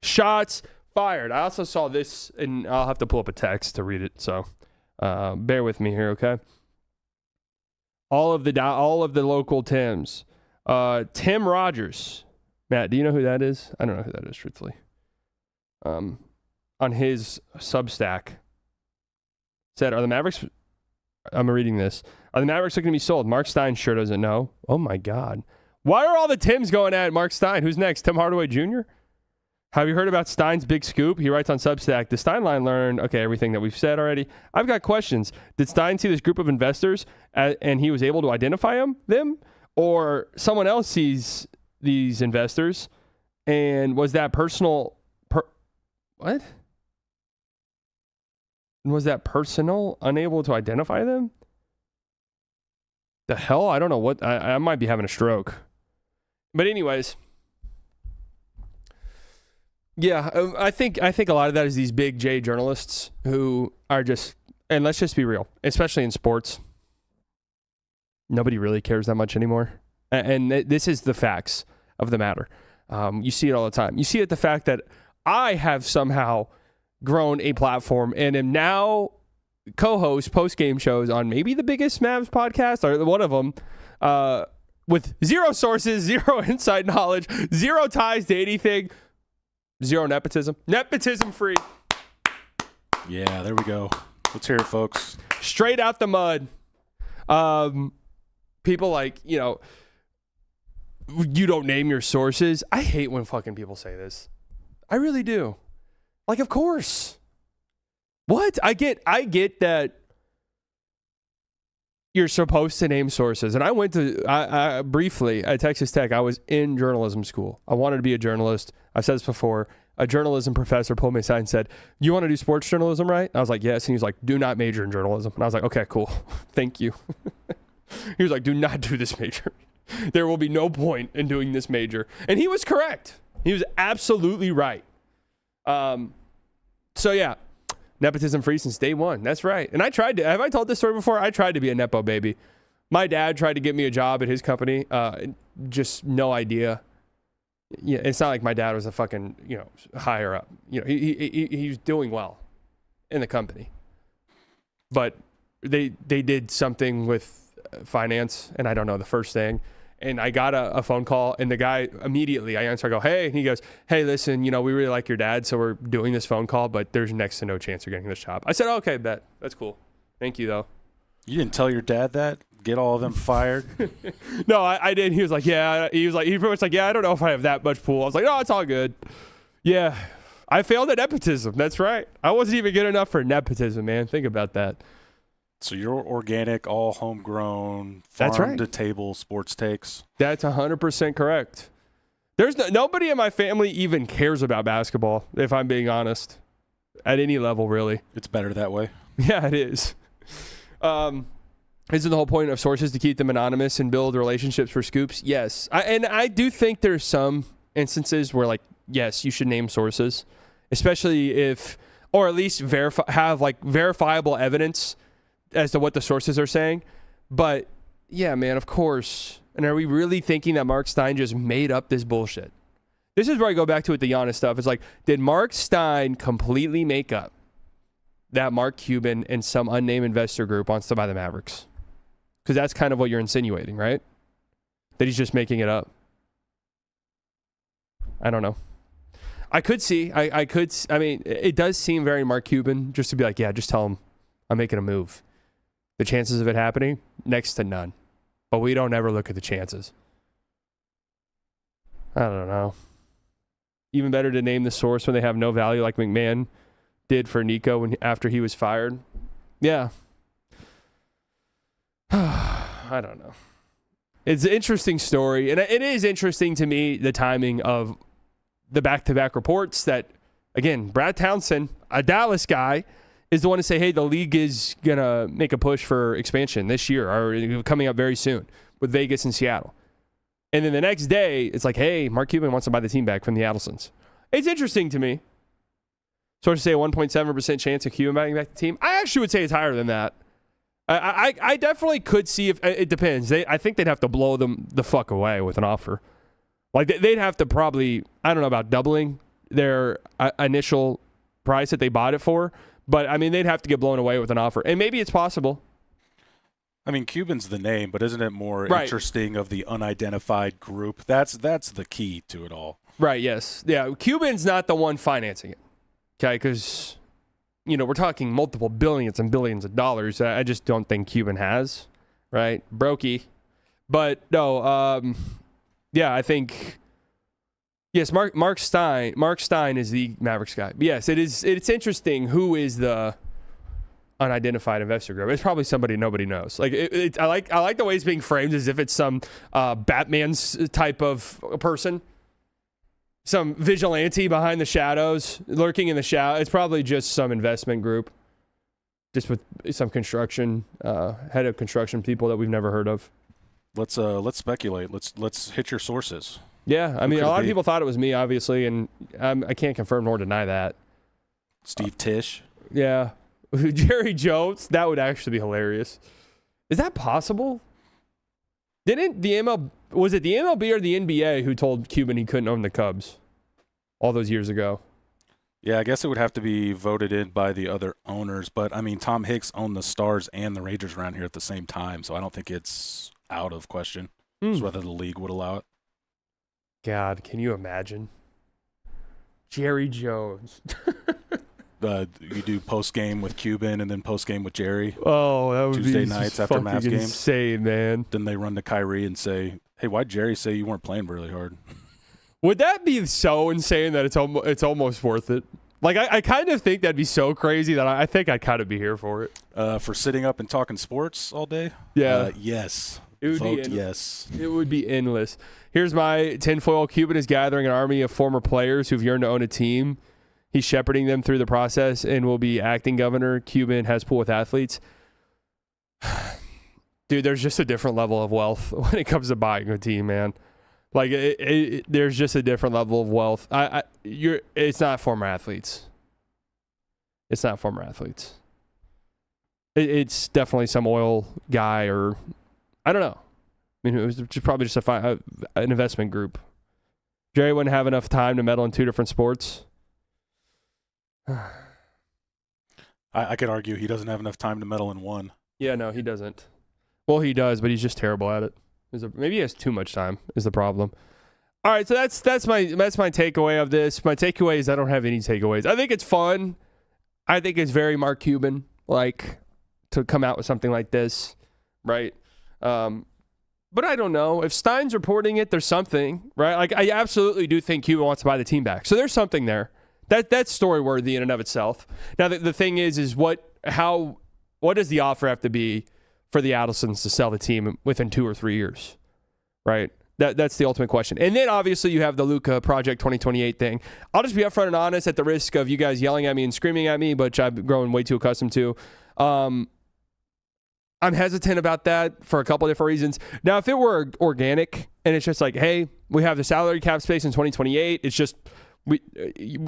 Shots fired. I also saw this, and I'll have to pull up a text to read it, so bear with me here, okay? All of the local Tims. Tim Rogers. Matt, do you know who that is? I don't know who that is, truthfully. On his Substack, said, are the Mavericks... I'm reading this. Are the Mavericks looking to be sold? Mark Stein sure doesn't know. Oh, my God. Why are all the Tims going at Mark Stein? Who's next? Tim Hardaway Jr.? Have you heard about Stein's big scoop? He writes on Substack, the Stein line learned, everything that we've said already. I've got questions. Did Stein see this group of investors and he was able to identify them? Or someone else sees these investors and was that personal? What? Was that personal? Unable to identify them? The hell? I don't know what. I might be having a stroke. But anyways. Yeah, I think a lot of that is these big J journalists who are just, and let's just be real, especially in sports, nobody really cares that much anymore. And this is the facts of the matter. You see it all the time. You see it the fact that I have somehow grown a platform and am now co-host post-game shows on maybe the biggest Mavs podcast, or one of them, with zero sources, zero inside knowledge, zero ties to anything. Zero nepotism. Nepotism free. Yeah, there we go. Let's hear it, folks. Straight out the mud. People like, you don't name your sources. I hate when fucking people say this. I really do. Like, of course. What? I get that you're supposed to name sources. And I went to, I briefly, at Texas Tech, I was in journalism school. I wanted to be a journalist. I've said this before. A journalism professor pulled me aside and said, "You want to do sports journalism, right?" I was like, "Yes." And he was like, "Do not major in journalism." And I was like, "Okay, cool. Thank you." He was like, "Do not do this major. There will be no point in doing this major." And he was correct. He was absolutely right. So yeah, nepotism free since day one. That's right. And I tried to, have I told this story before? I tried to be a Nepo baby. My dad tried to get me a job at his company. Just no idea. Yeah, it's not like my dad was a fucking, higher up. He was doing well in the company. But they did something with finance, and I don't know the first thing. And I got a phone call, and the guy immediately, I answer, I go, "Hey," and he goes, "Hey, listen, we really like your dad, so we're doing this phone call, but there's next to no chance you're getting this job." I said, "Okay, bet. That's cool. Thank you, though." You didn't tell your dad that? Get all of them fired? No, I did. He was like, "Yeah." He pretty much like, "Yeah, I don't know if I have that much pool." I was like, "No, it's all good." Yeah, I failed at nepotism. That's right. I wasn't even good enough for nepotism, man. Think about that. So you're organic, all homegrown, That's right. farm-to-table sports takes? That's 100% correct. There's nobody in my family even cares about basketball, if I'm being honest, at any level, really. It's better that way. Yeah, it is. Isn't the whole point of sources to keep them anonymous and build relationships for scoops? Yes. I do think there's some instances where, like, yes, you should name sources, especially if, or at least have verifiable evidence as to what the sources are saying. But yeah, man, of course. And are we really thinking that Mark Stein just made up this bullshit? This is where I go back to with the Giannis stuff. It's like, did Mark Stein completely make up that Mark Cuban and some unnamed investor group wants to buy the Mavericks? Because that's kind of what you're insinuating, right? That he's just making it up. I don't know. I mean, it does seem very Mark Cuban just to be like, yeah, just tell him I'm making a move. The chances of it happening, next to none. But we don't ever look at the chances. I don't know. Even better to name the source when they have no value, like McMahon did for Nico after he was fired. Yeah. I don't know. It's an interesting story. And it is interesting to me, the timing of the back-to-back reports that, again, Brad Townsend, a Dallas guy, is the one to say, hey, the league is going to make a push for expansion this year or coming up very soon with Vegas and Seattle. And then the next day, it's like, hey, Mark Cuban wants to buy the team back from the Adelsons. It's interesting to me. Sources say a 1.7% chance of Cuban buying back the team. I actually would say it's higher than that. I definitely could see if it depends. I think they'd have to blow them the fuck away with an offer. Like they'd have to probably, I don't know about doubling their initial price that they bought it for, but I mean they'd have to get blown away with an offer, and maybe it's possible. I mean, Cuban's the name, but isn't it more interesting of the unidentified group? That's the key to it all. Right. Yes. Yeah. Cuban's not the one financing it. Okay, because we're talking multiple billions and billions of dollars. I just don't think Cuban has, right? Brokey. But no, yeah, I think, yes, Mark Stein is the Mavericks guy. But yes, it's interesting who is the unidentified investor group. It's probably somebody nobody knows. Like I like the way it's being framed as if it's some Batman's type of person. Some vigilante behind the shadows, lurking in the shadow. It's probably just some investment group, just with some construction head of construction people that we've never heard of. Let's speculate. Let's hit your sources. Yeah, I mean, a lot of people thought it was me, obviously, and I can't confirm nor deny that. Steve Tisch. Yeah, Jerry Jones. That would actually be hilarious. Is that possible? Didn't was it the MLB or the NBA who told Cuban he couldn't own the Cubs all those years ago? Yeah, I guess it would have to be voted in by the other owners. But, I mean, Tom Hicks owned the Stars and the Rangers around here at the same time, so I don't think it's out of question. It's whether the league would allow it. God, can you imagine? Jerry Jones. You do post-game with Cuban and then post-game with Jerry. Oh, that would Tuesday be nights after Mavs games. Insane, man. Then they run to Kyrie and say, hey, why'd Jerry say you weren't playing really hard? Would that be so insane that it's almost worth it? Like, I kind of think that'd be so crazy that I think I'd kind of be here for it. For sitting up and talking sports all day? Yeah. Yes. It would Vote be yes. It would be endless. Here's my tinfoil. Cuban is gathering an army of former players who've yearned to own a team. He's shepherding them through the process and will be acting governor. Cuban has pool with athletes. Dude, there's just a different level of wealth when it comes to buying a team, man. Like, there's just a different level of wealth. It's not former athletes. It's not former athletes. It's definitely some oil guy or, I don't know. I mean, it was probably just an investment group. Jerry wouldn't have enough time to meddle in 2 different sports. I could argue he doesn't have enough time to meddle in one. Yeah, no, he doesn't. Well, he does, but he's just terrible at it. Maybe he has too much time is the problem. All right, so that's my takeaway of this. My takeaway is I don't have any takeaways. I think it's fun. I think it's very Mark Cuban, like, to come out with something like this, right? But I don't know. If Stein's reporting it, there's something, right? Like, I absolutely do think Cuban wants to buy the team back. So there's something there. That's story-worthy in and of itself. Now, the thing is what does the offer have to be for the Adelsons to sell the team within 2 or 3 years, right? That's the ultimate question. And then, obviously, you have the Luka Project 2028 thing. I'll just be upfront and honest at the risk of you guys yelling at me and screaming at me, which I've grown way too accustomed to. I'm hesitant about that for a couple of different reasons. Now, if it were organic and it's just like, hey, we have the salary cap space in 2028, it's just we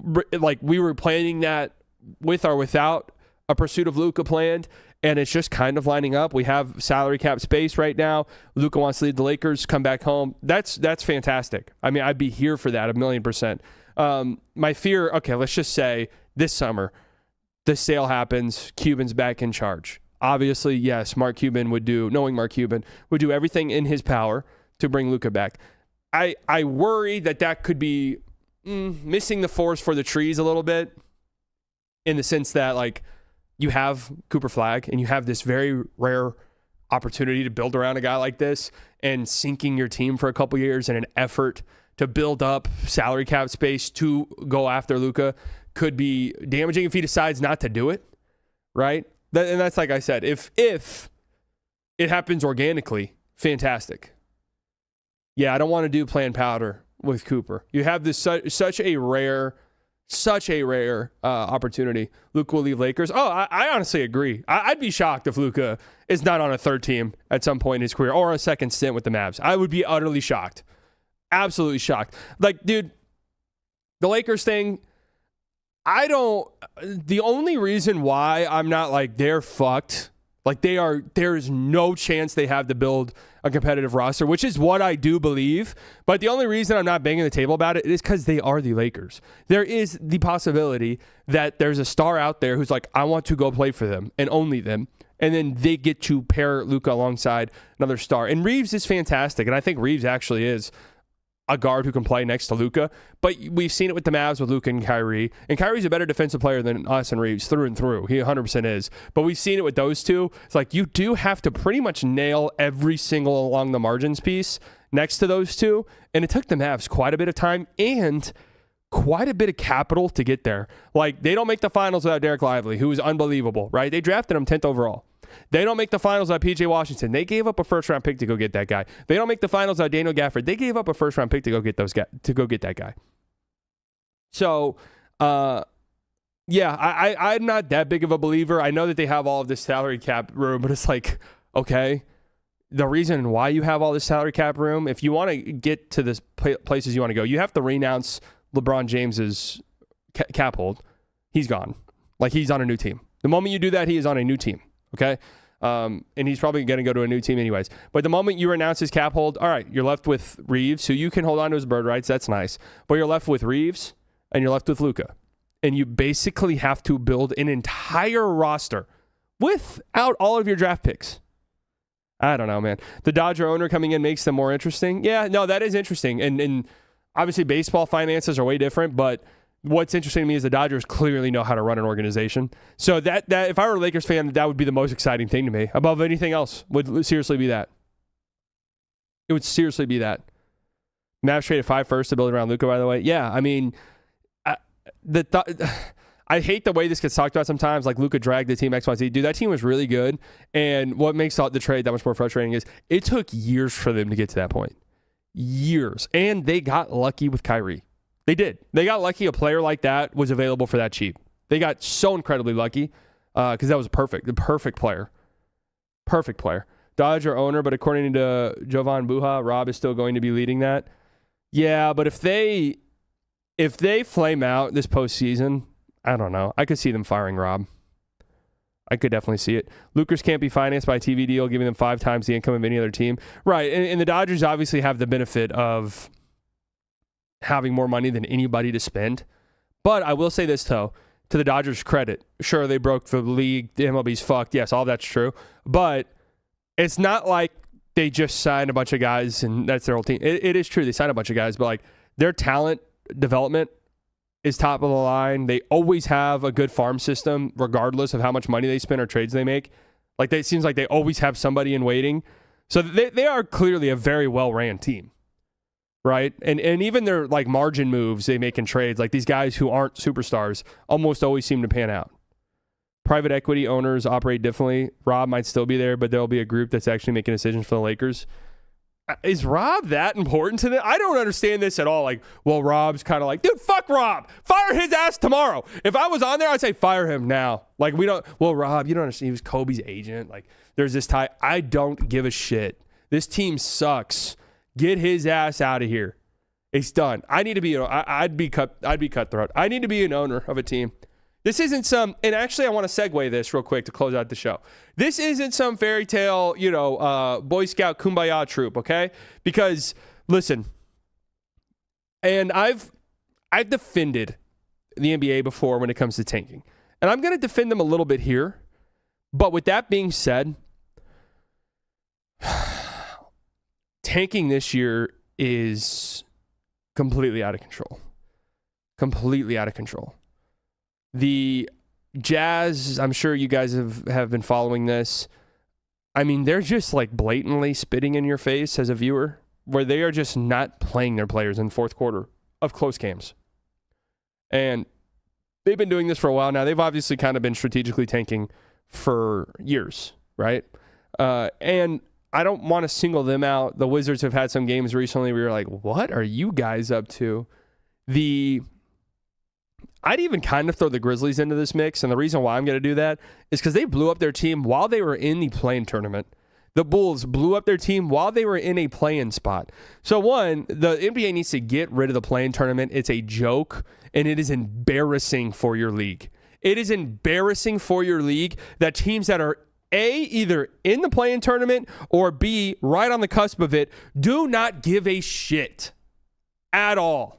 were planning that with or without a pursuit of Luka planned, and it's just kind of lining up. We have salary cap space right now. Luka wants to leave the Lakers, come back home. That's fantastic. I mean, I'd be here for that 1,000,000%. My fear, okay, let's just say this summer, the sale happens, Cuban's back in charge. Obviously, yes, knowing Mark Cuban, would do everything in his power to bring Luka back. I worry that could be missing the forest for the trees a little bit, in the sense that, like, you have Cooper Flagg and you have this very rare opportunity to build around a guy like this, and sinking your team for a couple years in an effort to build up salary cap space to go after Luka could be damaging if he decides not to do it, right? And that's, like I said, if it happens organically, fantastic. Yeah, I don't want to do planned powder with Cooper. You have this such a rare opportunity. Luka will leave Lakers. Oh, I honestly agree. I'd be shocked if Luka is not on a third team at some point in his career or a second stint with the Mavs. I would be utterly shocked. Absolutely shocked. Like, dude, the Lakers thing, the only reason why I'm not like they're fucked, like there is no chance they have to build a competitive roster, which is what I do believe. But the only reason I'm not banging the table about it is because they are the Lakers. There is the possibility that there's a star out there who's like, I want to go play for them and only them. And then they get to pair Luka alongside another star. And Reeves is fantastic. And I think Reeves actually is a guard who can play next to Luka. But we've seen it with the Mavs with Luka and Kyrie. And Kyrie's a better defensive player than us and Reeves through and through. He 100% is. But we've seen it with those two. It's like you do have to pretty much nail every single along the margins piece next to those two. And it took the Mavs quite a bit of time and quite a bit of capital to get there. Like, they don't make the finals without Derek Lively, who is unbelievable, right? They drafted him 10th overall. They don't make the finals without P.J. Washington. They gave up a first-round pick to go get that guy. They don't make the finals without Daniel Gafford. They gave up a first-round pick to go get that guy. So, yeah, I'm not that big of a believer. I know that they have all of this salary cap room, but it's like, okay, the reason why you have all this salary cap room, if you want to get to the places you want to go, you have to renounce LeBron James's cap hold. He's gone. Like, he's on a new team. The moment you do that, he is on a new team. Okay? And he's probably going to go to a new team anyways. But the moment you renounce his cap hold, all right, you're left with Reeves, who you can hold on to his bird rights. That's nice. But you're left with Reeves, and you're left with Luka. And you basically have to build an entire roster without all of your draft picks. I don't know, man. The Dodger owner coming in makes them more interesting. Yeah, no, that is interesting. And obviously baseball finances are way different, but what's interesting to me is the Dodgers clearly know how to run an organization. So that if I were a Lakers fan, that would be the most exciting thing to me. Above anything else would seriously be that. It would seriously be that. Mavs traded 5 first to build around Luka, by the way. Yeah, I mean, I hate the way this gets talked about sometimes. Like Luka dragged the team XYZ. Dude, that team was really good. And what makes the trade that much more frustrating is it took years for them to get to that point. Years. And they got lucky with Kyrie. They did. They got lucky a player like that was available for that cheap. They got so incredibly lucky because that was the perfect player. Perfect player. Dodger owner, but according to Jovan Buha, Rob is still going to be leading that. Yeah, but if they flame out this postseason, I don't know. I could see them firing Rob. I could definitely see it. Lucas can't be financed by a TV deal, giving them 5 times the income of any other team. Right, and the Dodgers obviously have the benefit of having more money than anybody to spend. But I will say this, though. To the Dodgers' credit, sure, they broke the league. The MLB's fucked. Yes, all that's true. But it's not like they just signed a bunch of guys and that's their whole team. It is true. They signed a bunch of guys, but like their talent development is top of the line. They always have a good farm system, regardless of how much money they spend or trades they make. Like it seems like they always have somebody in waiting. So they are clearly a very well-ran team. Right? And even their like margin moves they make in trades, like these guys who aren't superstars almost always seem to pan out. Private equity owners operate differently. Rob might still be there, but there'll be a group that's actually making decisions for the Lakers. Is Rob that important to them? I don't understand this at all. Like, well, Rob's kind of like, dude, fuck Rob. Fire his ass tomorrow. If I was on there, I'd say fire him now. Like, Rob, you don't understand. He was Kobe's agent. Like, there's this tie. I don't give a shit. This team sucks. Get his ass out of here. It's done. I need to be. I'd be cutthroat. I need to be an owner of a team. This isn't some. And actually, I want to segue this real quick to close out the show. This isn't some fairy tale, Boy Scout kumbaya troop. Okay, because listen, and I've defended the NBA before when it comes to tanking, and I'm going to defend them a little bit here. But with that being said, tanking this year is completely out of control. Completely out of control. The Jazz, I'm sure you guys have been following this. I mean, they're just like blatantly spitting in your face as a viewer, where they are just not playing their players in the fourth quarter of close games. And they've been doing this for a while now. They've obviously kind of been strategically tanking for years, right? And I don't want to single them out. The Wizards have had some games recently where you're like, what are you guys up to? I'd even kind of throw the Grizzlies into this mix, and the reason why I'm going to do that is because they blew up their team while they were in the play-in tournament. The Bulls blew up their team while they were in a play-in spot. So one, the NBA needs to get rid of the play-in tournament. It's a joke, and it is embarrassing for your league. It is embarrassing for your league that teams that are A, either in the play-in tournament, or B, right on the cusp of it, do not give a shit at all.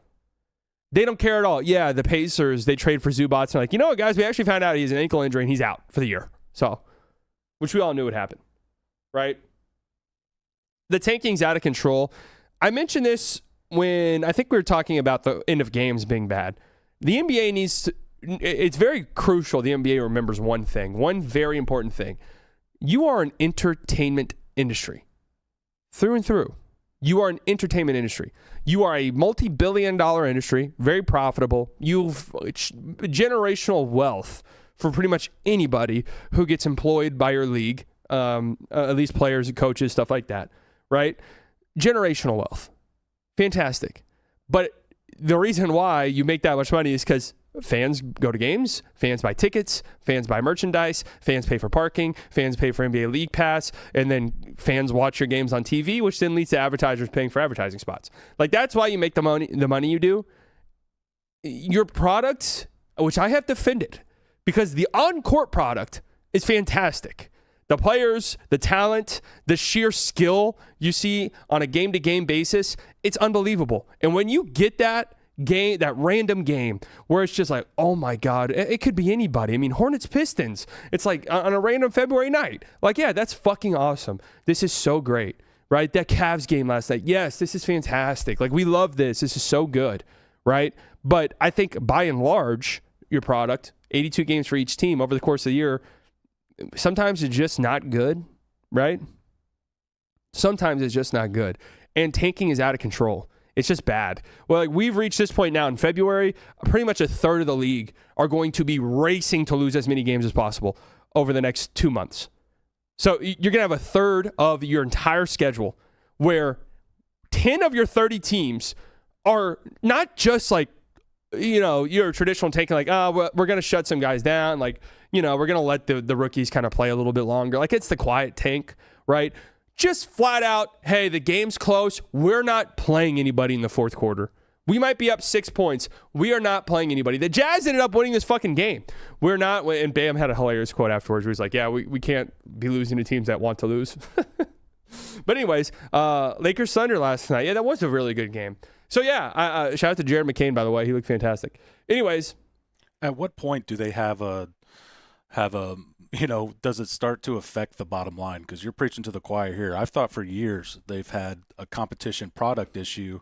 They don't care at all. Yeah, the Pacers, they trade for Zubats, and they're like, you know what, guys, we actually found out he has an ankle injury and he's out for the year. So, which we all knew would happen, right? The tanking's out of control. I mentioned this when I think we were talking about the end of games being bad. The NBA needs to, it's very crucial the NBA remembers one thing, one very important thing. You are an entertainment industry. Through and through. You are an entertainment industry. You are a multi-billion-dollar industry, very profitable. You've generational wealth for pretty much anybody who gets employed by your league, at least players and coaches, stuff like that, right? Generational wealth. Fantastic. But the reason why you make that much money is because fans go to games, fans buy tickets, fans buy merchandise, fans pay for parking, fans pay for NBA League Pass, and then fans watch your games on TV, which then leads to advertisers paying for advertising spots. Like, that's why you make the money you do. Your product, which I have defended, because the on-court product is fantastic. The players, the talent, the sheer skill you see on a game-to-game basis, it's unbelievable. And when you get that game, that random game where it's just like, oh my God, it could be anybody. I mean, Hornets Pistons. It's like on a random February night. Like, yeah, that's fucking awesome. This is so great, right? That Cavs game last night. Yes, this is fantastic. Like, we love this. This is so good, right? But I think by and large, your product, 82 games for each team over the course of the year, sometimes it's just not good, right? Sometimes it's just not good. And tanking is out of control. It's just bad. Well, like we've reached this point now in February, pretty much a third of the league are going to be racing to lose as many games as possible over the next 2 months. So you're going to have a third of your entire schedule where 10 of your 30 teams are not just like, your traditional taking like, we're going to shut some guys down. Like, we're going to let the rookies kind of play a little bit longer. Like it's the quiet tank, right? Just flat out, hey, the game's close. We're not playing anybody in the fourth quarter. We might be up 6 points. We are not playing anybody. The Jazz ended up winning this fucking game. We're not, and Bam had a hilarious quote afterwards where he's like, yeah, we can't be losing to teams that want to lose. But anyways, Lakers Thunder last night. Yeah, that was a really good game. So yeah, shout out to Jared McCain, by the way. He looked fantastic. Anyways. At what point do they have a does it start to affect the bottom line? Because you're preaching to the choir here. I've thought for years they've had a competition product issue.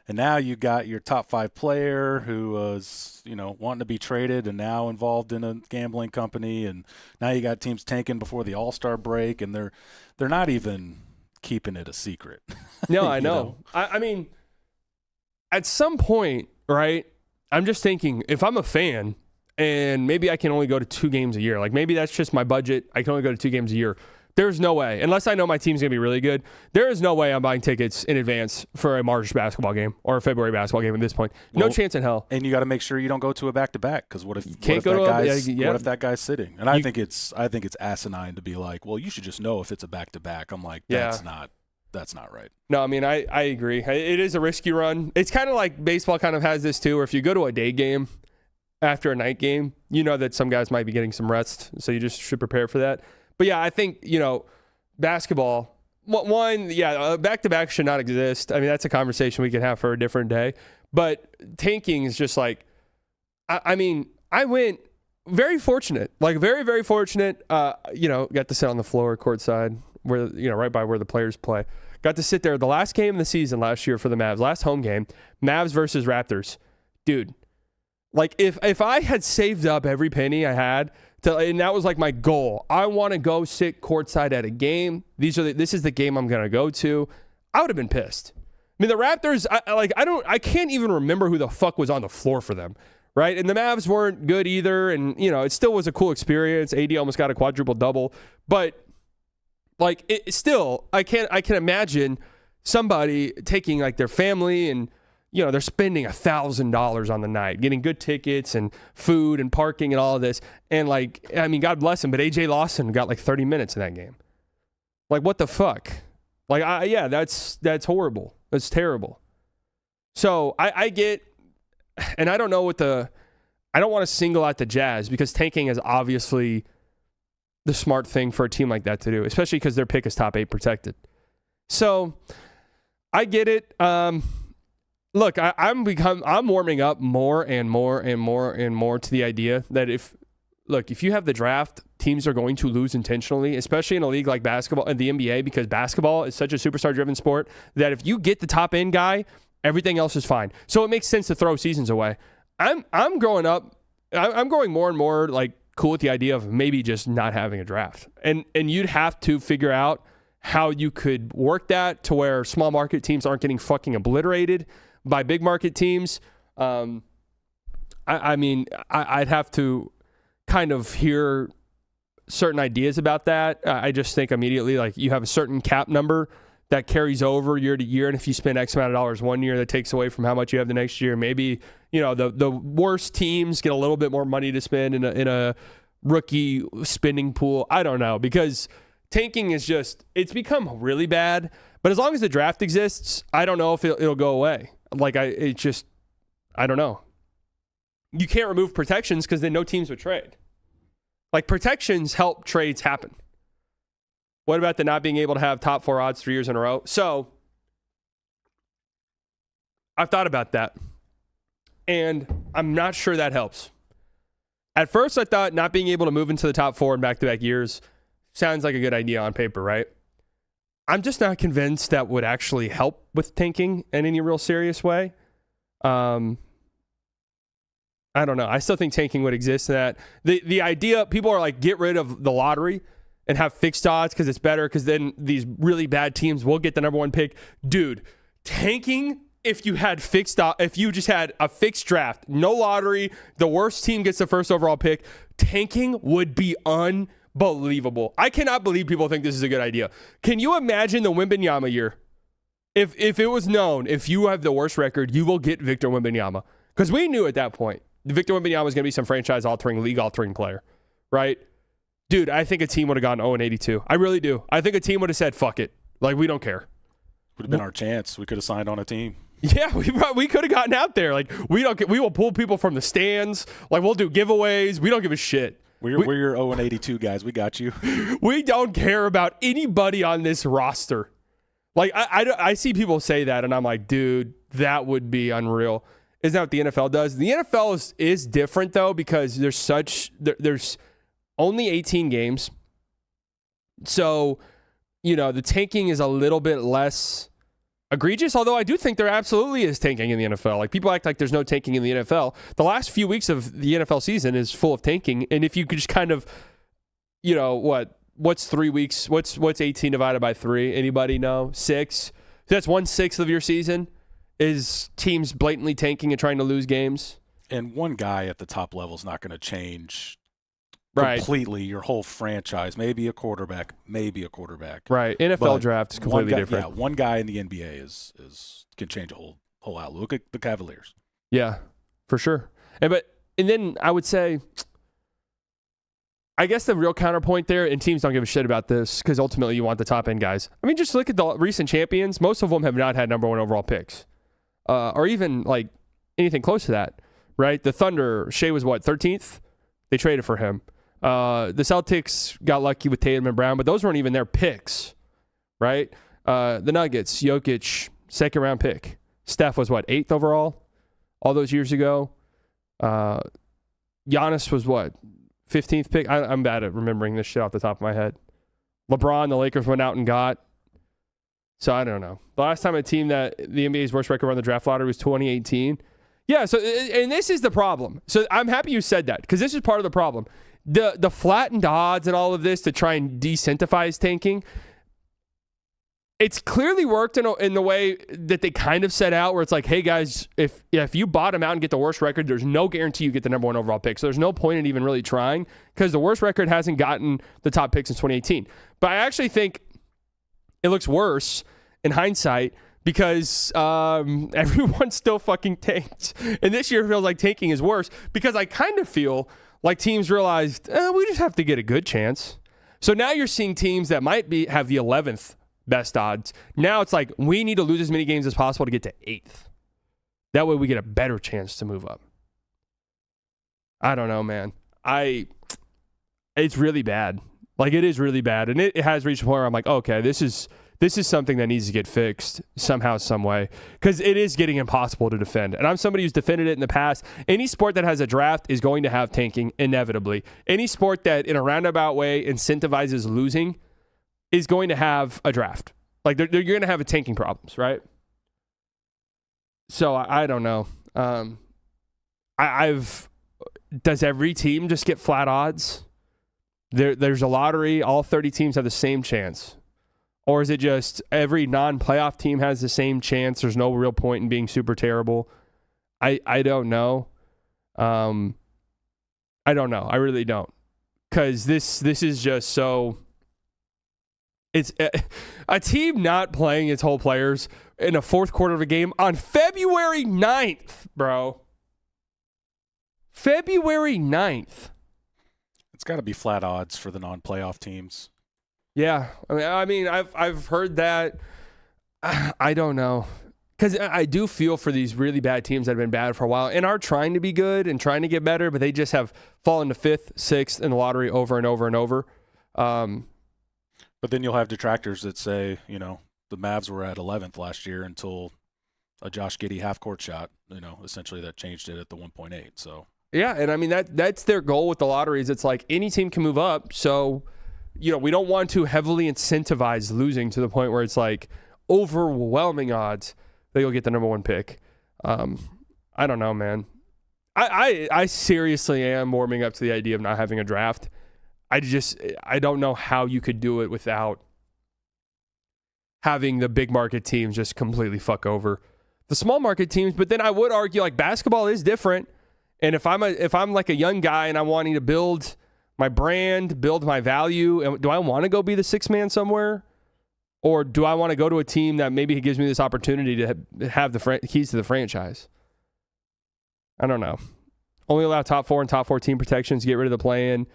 And now you got your top 5 player who was, wanting to be traded and now involved in a gambling company. And now you got teams tanking before the All-Star break, and they're not even keeping it a secret. No, I know. I mean, at some point, right, I'm just thinking, if I'm a fan and maybe I can only go to 2 games a year, like maybe that's just my budget, I can only go to 2 games a year. There's no way, unless I know my team's going to be really good, there is no way I'm buying tickets in advance for a March basketball game or a February basketball game at this point. No chance in hell. And you got to make sure you don't go to a back-to-back, because what if that guy's sitting? And I think it's asinine to be like, well, you should just know if it's a back-to-back. I'm like, that's not right. No, I mean, I agree. It is a risky run. It's kind of like baseball kind of has this too, where if you go to a day game after a night game, you know that some guys might be getting some rest, so you just should prepare for that. But yeah, I think, basketball, back-to-back should not exist. I mean, that's a conversation we could have for a different day. But tanking is just like, I went very fortunate, like very, very fortunate, got to sit on the floor courtside where, right by where the players play. Got to sit there the last game of the season last year for the Mavs, last home game, Mavs versus Raptors. Dude, like if I had saved up every penny I had, and that was like my goal, I want to go sit courtside at a game. This is the game I'm going to go to. I would have been pissed. I mean, the Raptors, I can't even remember who the fuck was on the floor for them, right? And the Mavs weren't good either, and it still was a cool experience. AD almost got a quadruple double, but like I can imagine somebody taking like their family and they're spending $1,000 on the night, getting good tickets and food and parking and all of this. And God bless him, but AJ Lawson got like 30 minutes in that game. Like, what the fuck? Like, that's horrible. That's terrible. So I get, and I don't know I don't want to single out the Jazz because tanking is obviously the smart thing for a team like that to do, especially because their pick is top 8 protected. So I get it. Look, I'm warming up more and more and more and more to the idea that if you have the draft, teams are going to lose intentionally, especially in a league like basketball and the NBA, because basketball is such a superstar-driven sport that if you get the top end guy, everything else is fine. So it makes sense to throw seasons away. I'm growing up. I'm growing more and more like cool with the idea of maybe just not having a draft, and you'd have to figure out how you could work that to where small market teams aren't getting fucking obliterated by big market teams. I'd have to kind of hear certain ideas about that. I just think immediately, like, you have a certain cap number that carries over year to year, and if you spend X amount of dollars one year, that takes away from how much you have the next year. Maybe the worst teams get a little bit more money to spend in a rookie spending pool. I don't know, because tanking is it's become really bad. But as long as the draft exists, I don't know if it'll go away. Like, I don't know. You can't remove protections because then no teams would trade. Like, protections help trades happen. What about the not being able to have top 4 odds 3 years in a row? So I've thought about that, and I'm not sure that helps. At first, I thought not being able to move into the top 4 in back-to-back years sounds like a good idea on paper, right? I'm just not convinced that would actually help with tanking in any real serious way. I don't know. I still think tanking would exist in that. The idea, people are like, get rid of the lottery and have fixed odds because it's better, because then these really bad teams will get the number 1 pick. Dude, tanking if you just had a fixed draft, no lottery, the worst team gets the first overall pick, tanking would be unbelievable. I cannot believe people think this is a good idea. Can you imagine the Wembanyama year? If it was known, if you have the worst record, you will get Victor Wembanyama. Because we knew at that point, Victor Wembanyama was going to be some franchise-altering, league-altering player, right? Dude, I think a team would have gone 0-82. I really do. I think a team would have said, fuck it. Like, we don't care. Would have been our chance. We could have signed on a team. Yeah, we could have gotten out there. Like, we will pull people from the stands. Like, we'll do giveaways. We don't give a shit. We're your 0-82 guys. We got you. We don't care about anybody on this roster. Like, I see people say that, and I'm like, dude, that would be unreal. Isn't that what the NFL does? The NFL is different, though, because there's only 18 games. So, the tanking is a little bit less egregious, although I do think there absolutely is tanking in the NFL. Like, people act like there's no tanking in the NFL. The last few weeks of the NFL season is full of tanking, and if you could just kind of, what's 3 weeks? What's 18 divided by 3? Anybody know? 6? So that's 1/6 of your season is teams blatantly tanking and trying to lose games. And one guy at the top level is not going to change right. completely your whole franchise. Maybe a quarterback. Right. NFL draft is completely different. Yeah, one guy in the NBA can change a whole outlook. Look at the Cavaliers. Yeah, for sure. And then I would say, I guess the real counterpoint there, and teams don't give a shit about this because ultimately you want the top end guys. I mean, just look at the recent champions. Most of them have not had number 1 overall picks, or even like anything close to that. Right? The Thunder, Shea was 13th. They traded for him. The Celtics got lucky with Tatum and Brown, but those weren't even their picks. Right? The Nuggets, Jokic, 2nd round pick. Steph was 8th overall all those years ago. Giannis was 15th pick. I'm bad at remembering this shit off the top of my head. LeBron, the Lakers went out and got. So I don't know. The last time a team that the NBA's worst record on the draft lottery was 2018. Yeah, so, and this is the problem. So I'm happy you said that because this is part of the problem. The flattened odds and all of this to try and decentivize tanking, it's clearly worked in the way that they kind of set out where it's like, hey guys, if you bottom out and get the worst record, there's no guarantee you get the number 1 overall pick. So there's no point in even really trying because the worst record hasn't gotten the top pick since 2018. But I actually think it looks worse in hindsight because everyone still fucking tanked. And this year feels like tanking is worse because I kind of feel like teams realized, we just have to get a good chance. So now you're seeing teams that might have the 11th best odds. Now it's like we need to lose as many games as possible to get to 8th. That way we get a better chance to move up. I don't know, man. It's really bad. Like it is really bad. And it has reached a point where I'm like, okay, this is something that needs to get fixed somehow, some way. Because it is getting impossible to defend. And I'm somebody who's defended it in the past. Any sport that has a draft is going to have tanking inevitably. Any sport that in a roundabout way incentivizes losing is going to have a draft. Like you're going to have a tanking problems, right? So I don't know. Does every team just get flat odds? There's a lottery. All 30 teams have the same chance. Or is it just every non-playoff team has the same chance? There's no real point in being super terrible. I don't know. I don't know. I really don't. Because this is just so... It's a team not playing its whole players in a fourth quarter of a game on February 9th, bro. February 9th. It's got to be flat odds for the non-playoff teams. Yeah. I mean, I've heard that. I don't know. Because I do feel for these really bad teams that have been bad for a while and are trying to be good and trying to get better, but they just have fallen to 5th, 6th in the lottery over and over and over. But then you'll have detractors that say, the Mavs were at 11th last year until a Josh Giddey half-court shot, essentially that changed it at the 1.8. So yeah, and I mean, that's their goal with the lotteries. It's like any team can move up, so, we don't want to heavily incentivize losing to the point where it's like overwhelming odds that you'll get the number 1 pick. I don't know, man. I seriously am warming up to the idea of not having a draft. I don't know how you could do it without having the big market teams just completely fuck over the small market teams. But then I would argue like basketball is different. And if I'm like a young guy and I'm wanting to build my brand, build my value, do I want to go be the sixth man somewhere? Or do I want to go to a team that maybe gives me this opportunity to have the keys to the franchise? I don't know. Only allow top 4 and top 14 protections, get rid of the play-in,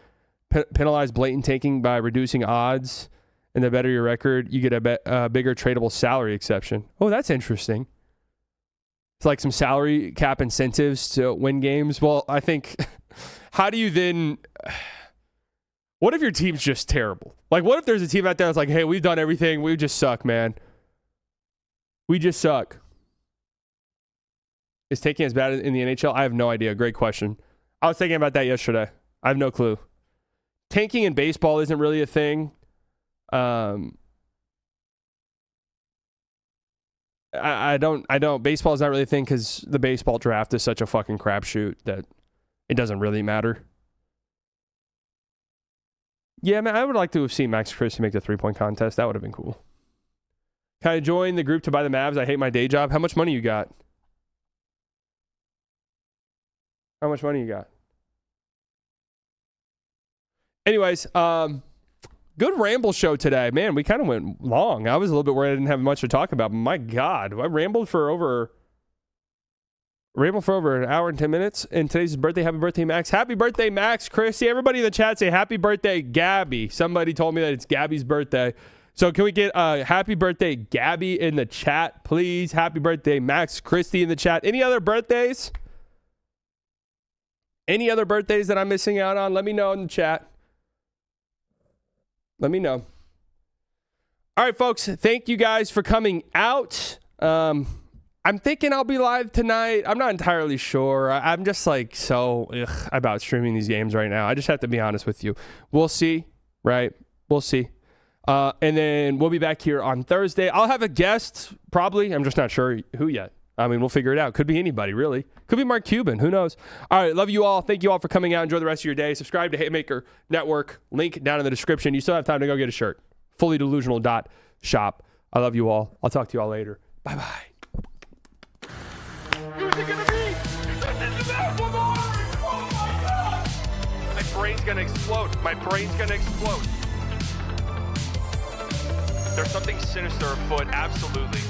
penalize blatant tanking by reducing odds, and the better your record, you get a bigger tradable salary exception. Oh, that's interesting. It's like some salary cap incentives to win games. Well, I think, how do you then... What if your team's just terrible? Like, what if there's a team out there that's like, hey, we've done everything. We just suck, man. We just suck. Is taking as bad in the NHL? I have no idea. Great question. I was thinking about that yesterday. I have no clue. Tanking in baseball isn't really a thing. I don't. Baseball is not really a thing because the baseball draft is such a fucking crapshoot that it doesn't really matter. Yeah, man, I would like to have seen Max Christie make the 3-point contest. That would have been cool. Can I join the group to buy the Mavs? I hate my day job. How much money you got? How much money you got? Anyways, good ramble show today. Man, we kind of went long. I was a little bit worried I didn't have much to talk about. But my God, I rambled for over an hour and 10 minutes. And today's his birthday. Happy birthday, Max. Happy birthday, Max. Chrissy, everybody in the chat say happy birthday, Gabby. Somebody told me that it's Gabby's birthday. So can we get happy birthday, Gabby, in the chat, please? Happy birthday, Max Christie in the chat. Any other birthdays? Any other birthdays that I'm missing out on? Let me know in the chat. Let me know. All right, folks. Thank you guys for coming out. I'm thinking I'll be live tonight. I'm not entirely sure. I'm just like so about streaming these games right now. I just have to be honest with you. We'll see, right? We'll see. And then we'll be back here on Thursday. I'll have a guest, probably. I'm just not sure who yet. I mean, we'll figure it out. Could be anybody, really. Could be Mark Cuban. Who knows? All right. Love you all. Thank you all for coming out. Enjoy the rest of your day. Subscribe to Haymaker Network. Link down in the description. You still have time to go get a shirt. FullyDelusional.shop. I love you all. I'll talk to you all later. Bye-bye. Who's it gonna be? This is that one more! Oh my God! My brain's gonna explode. My brain's gonna explode. There's something sinister afoot, absolutely.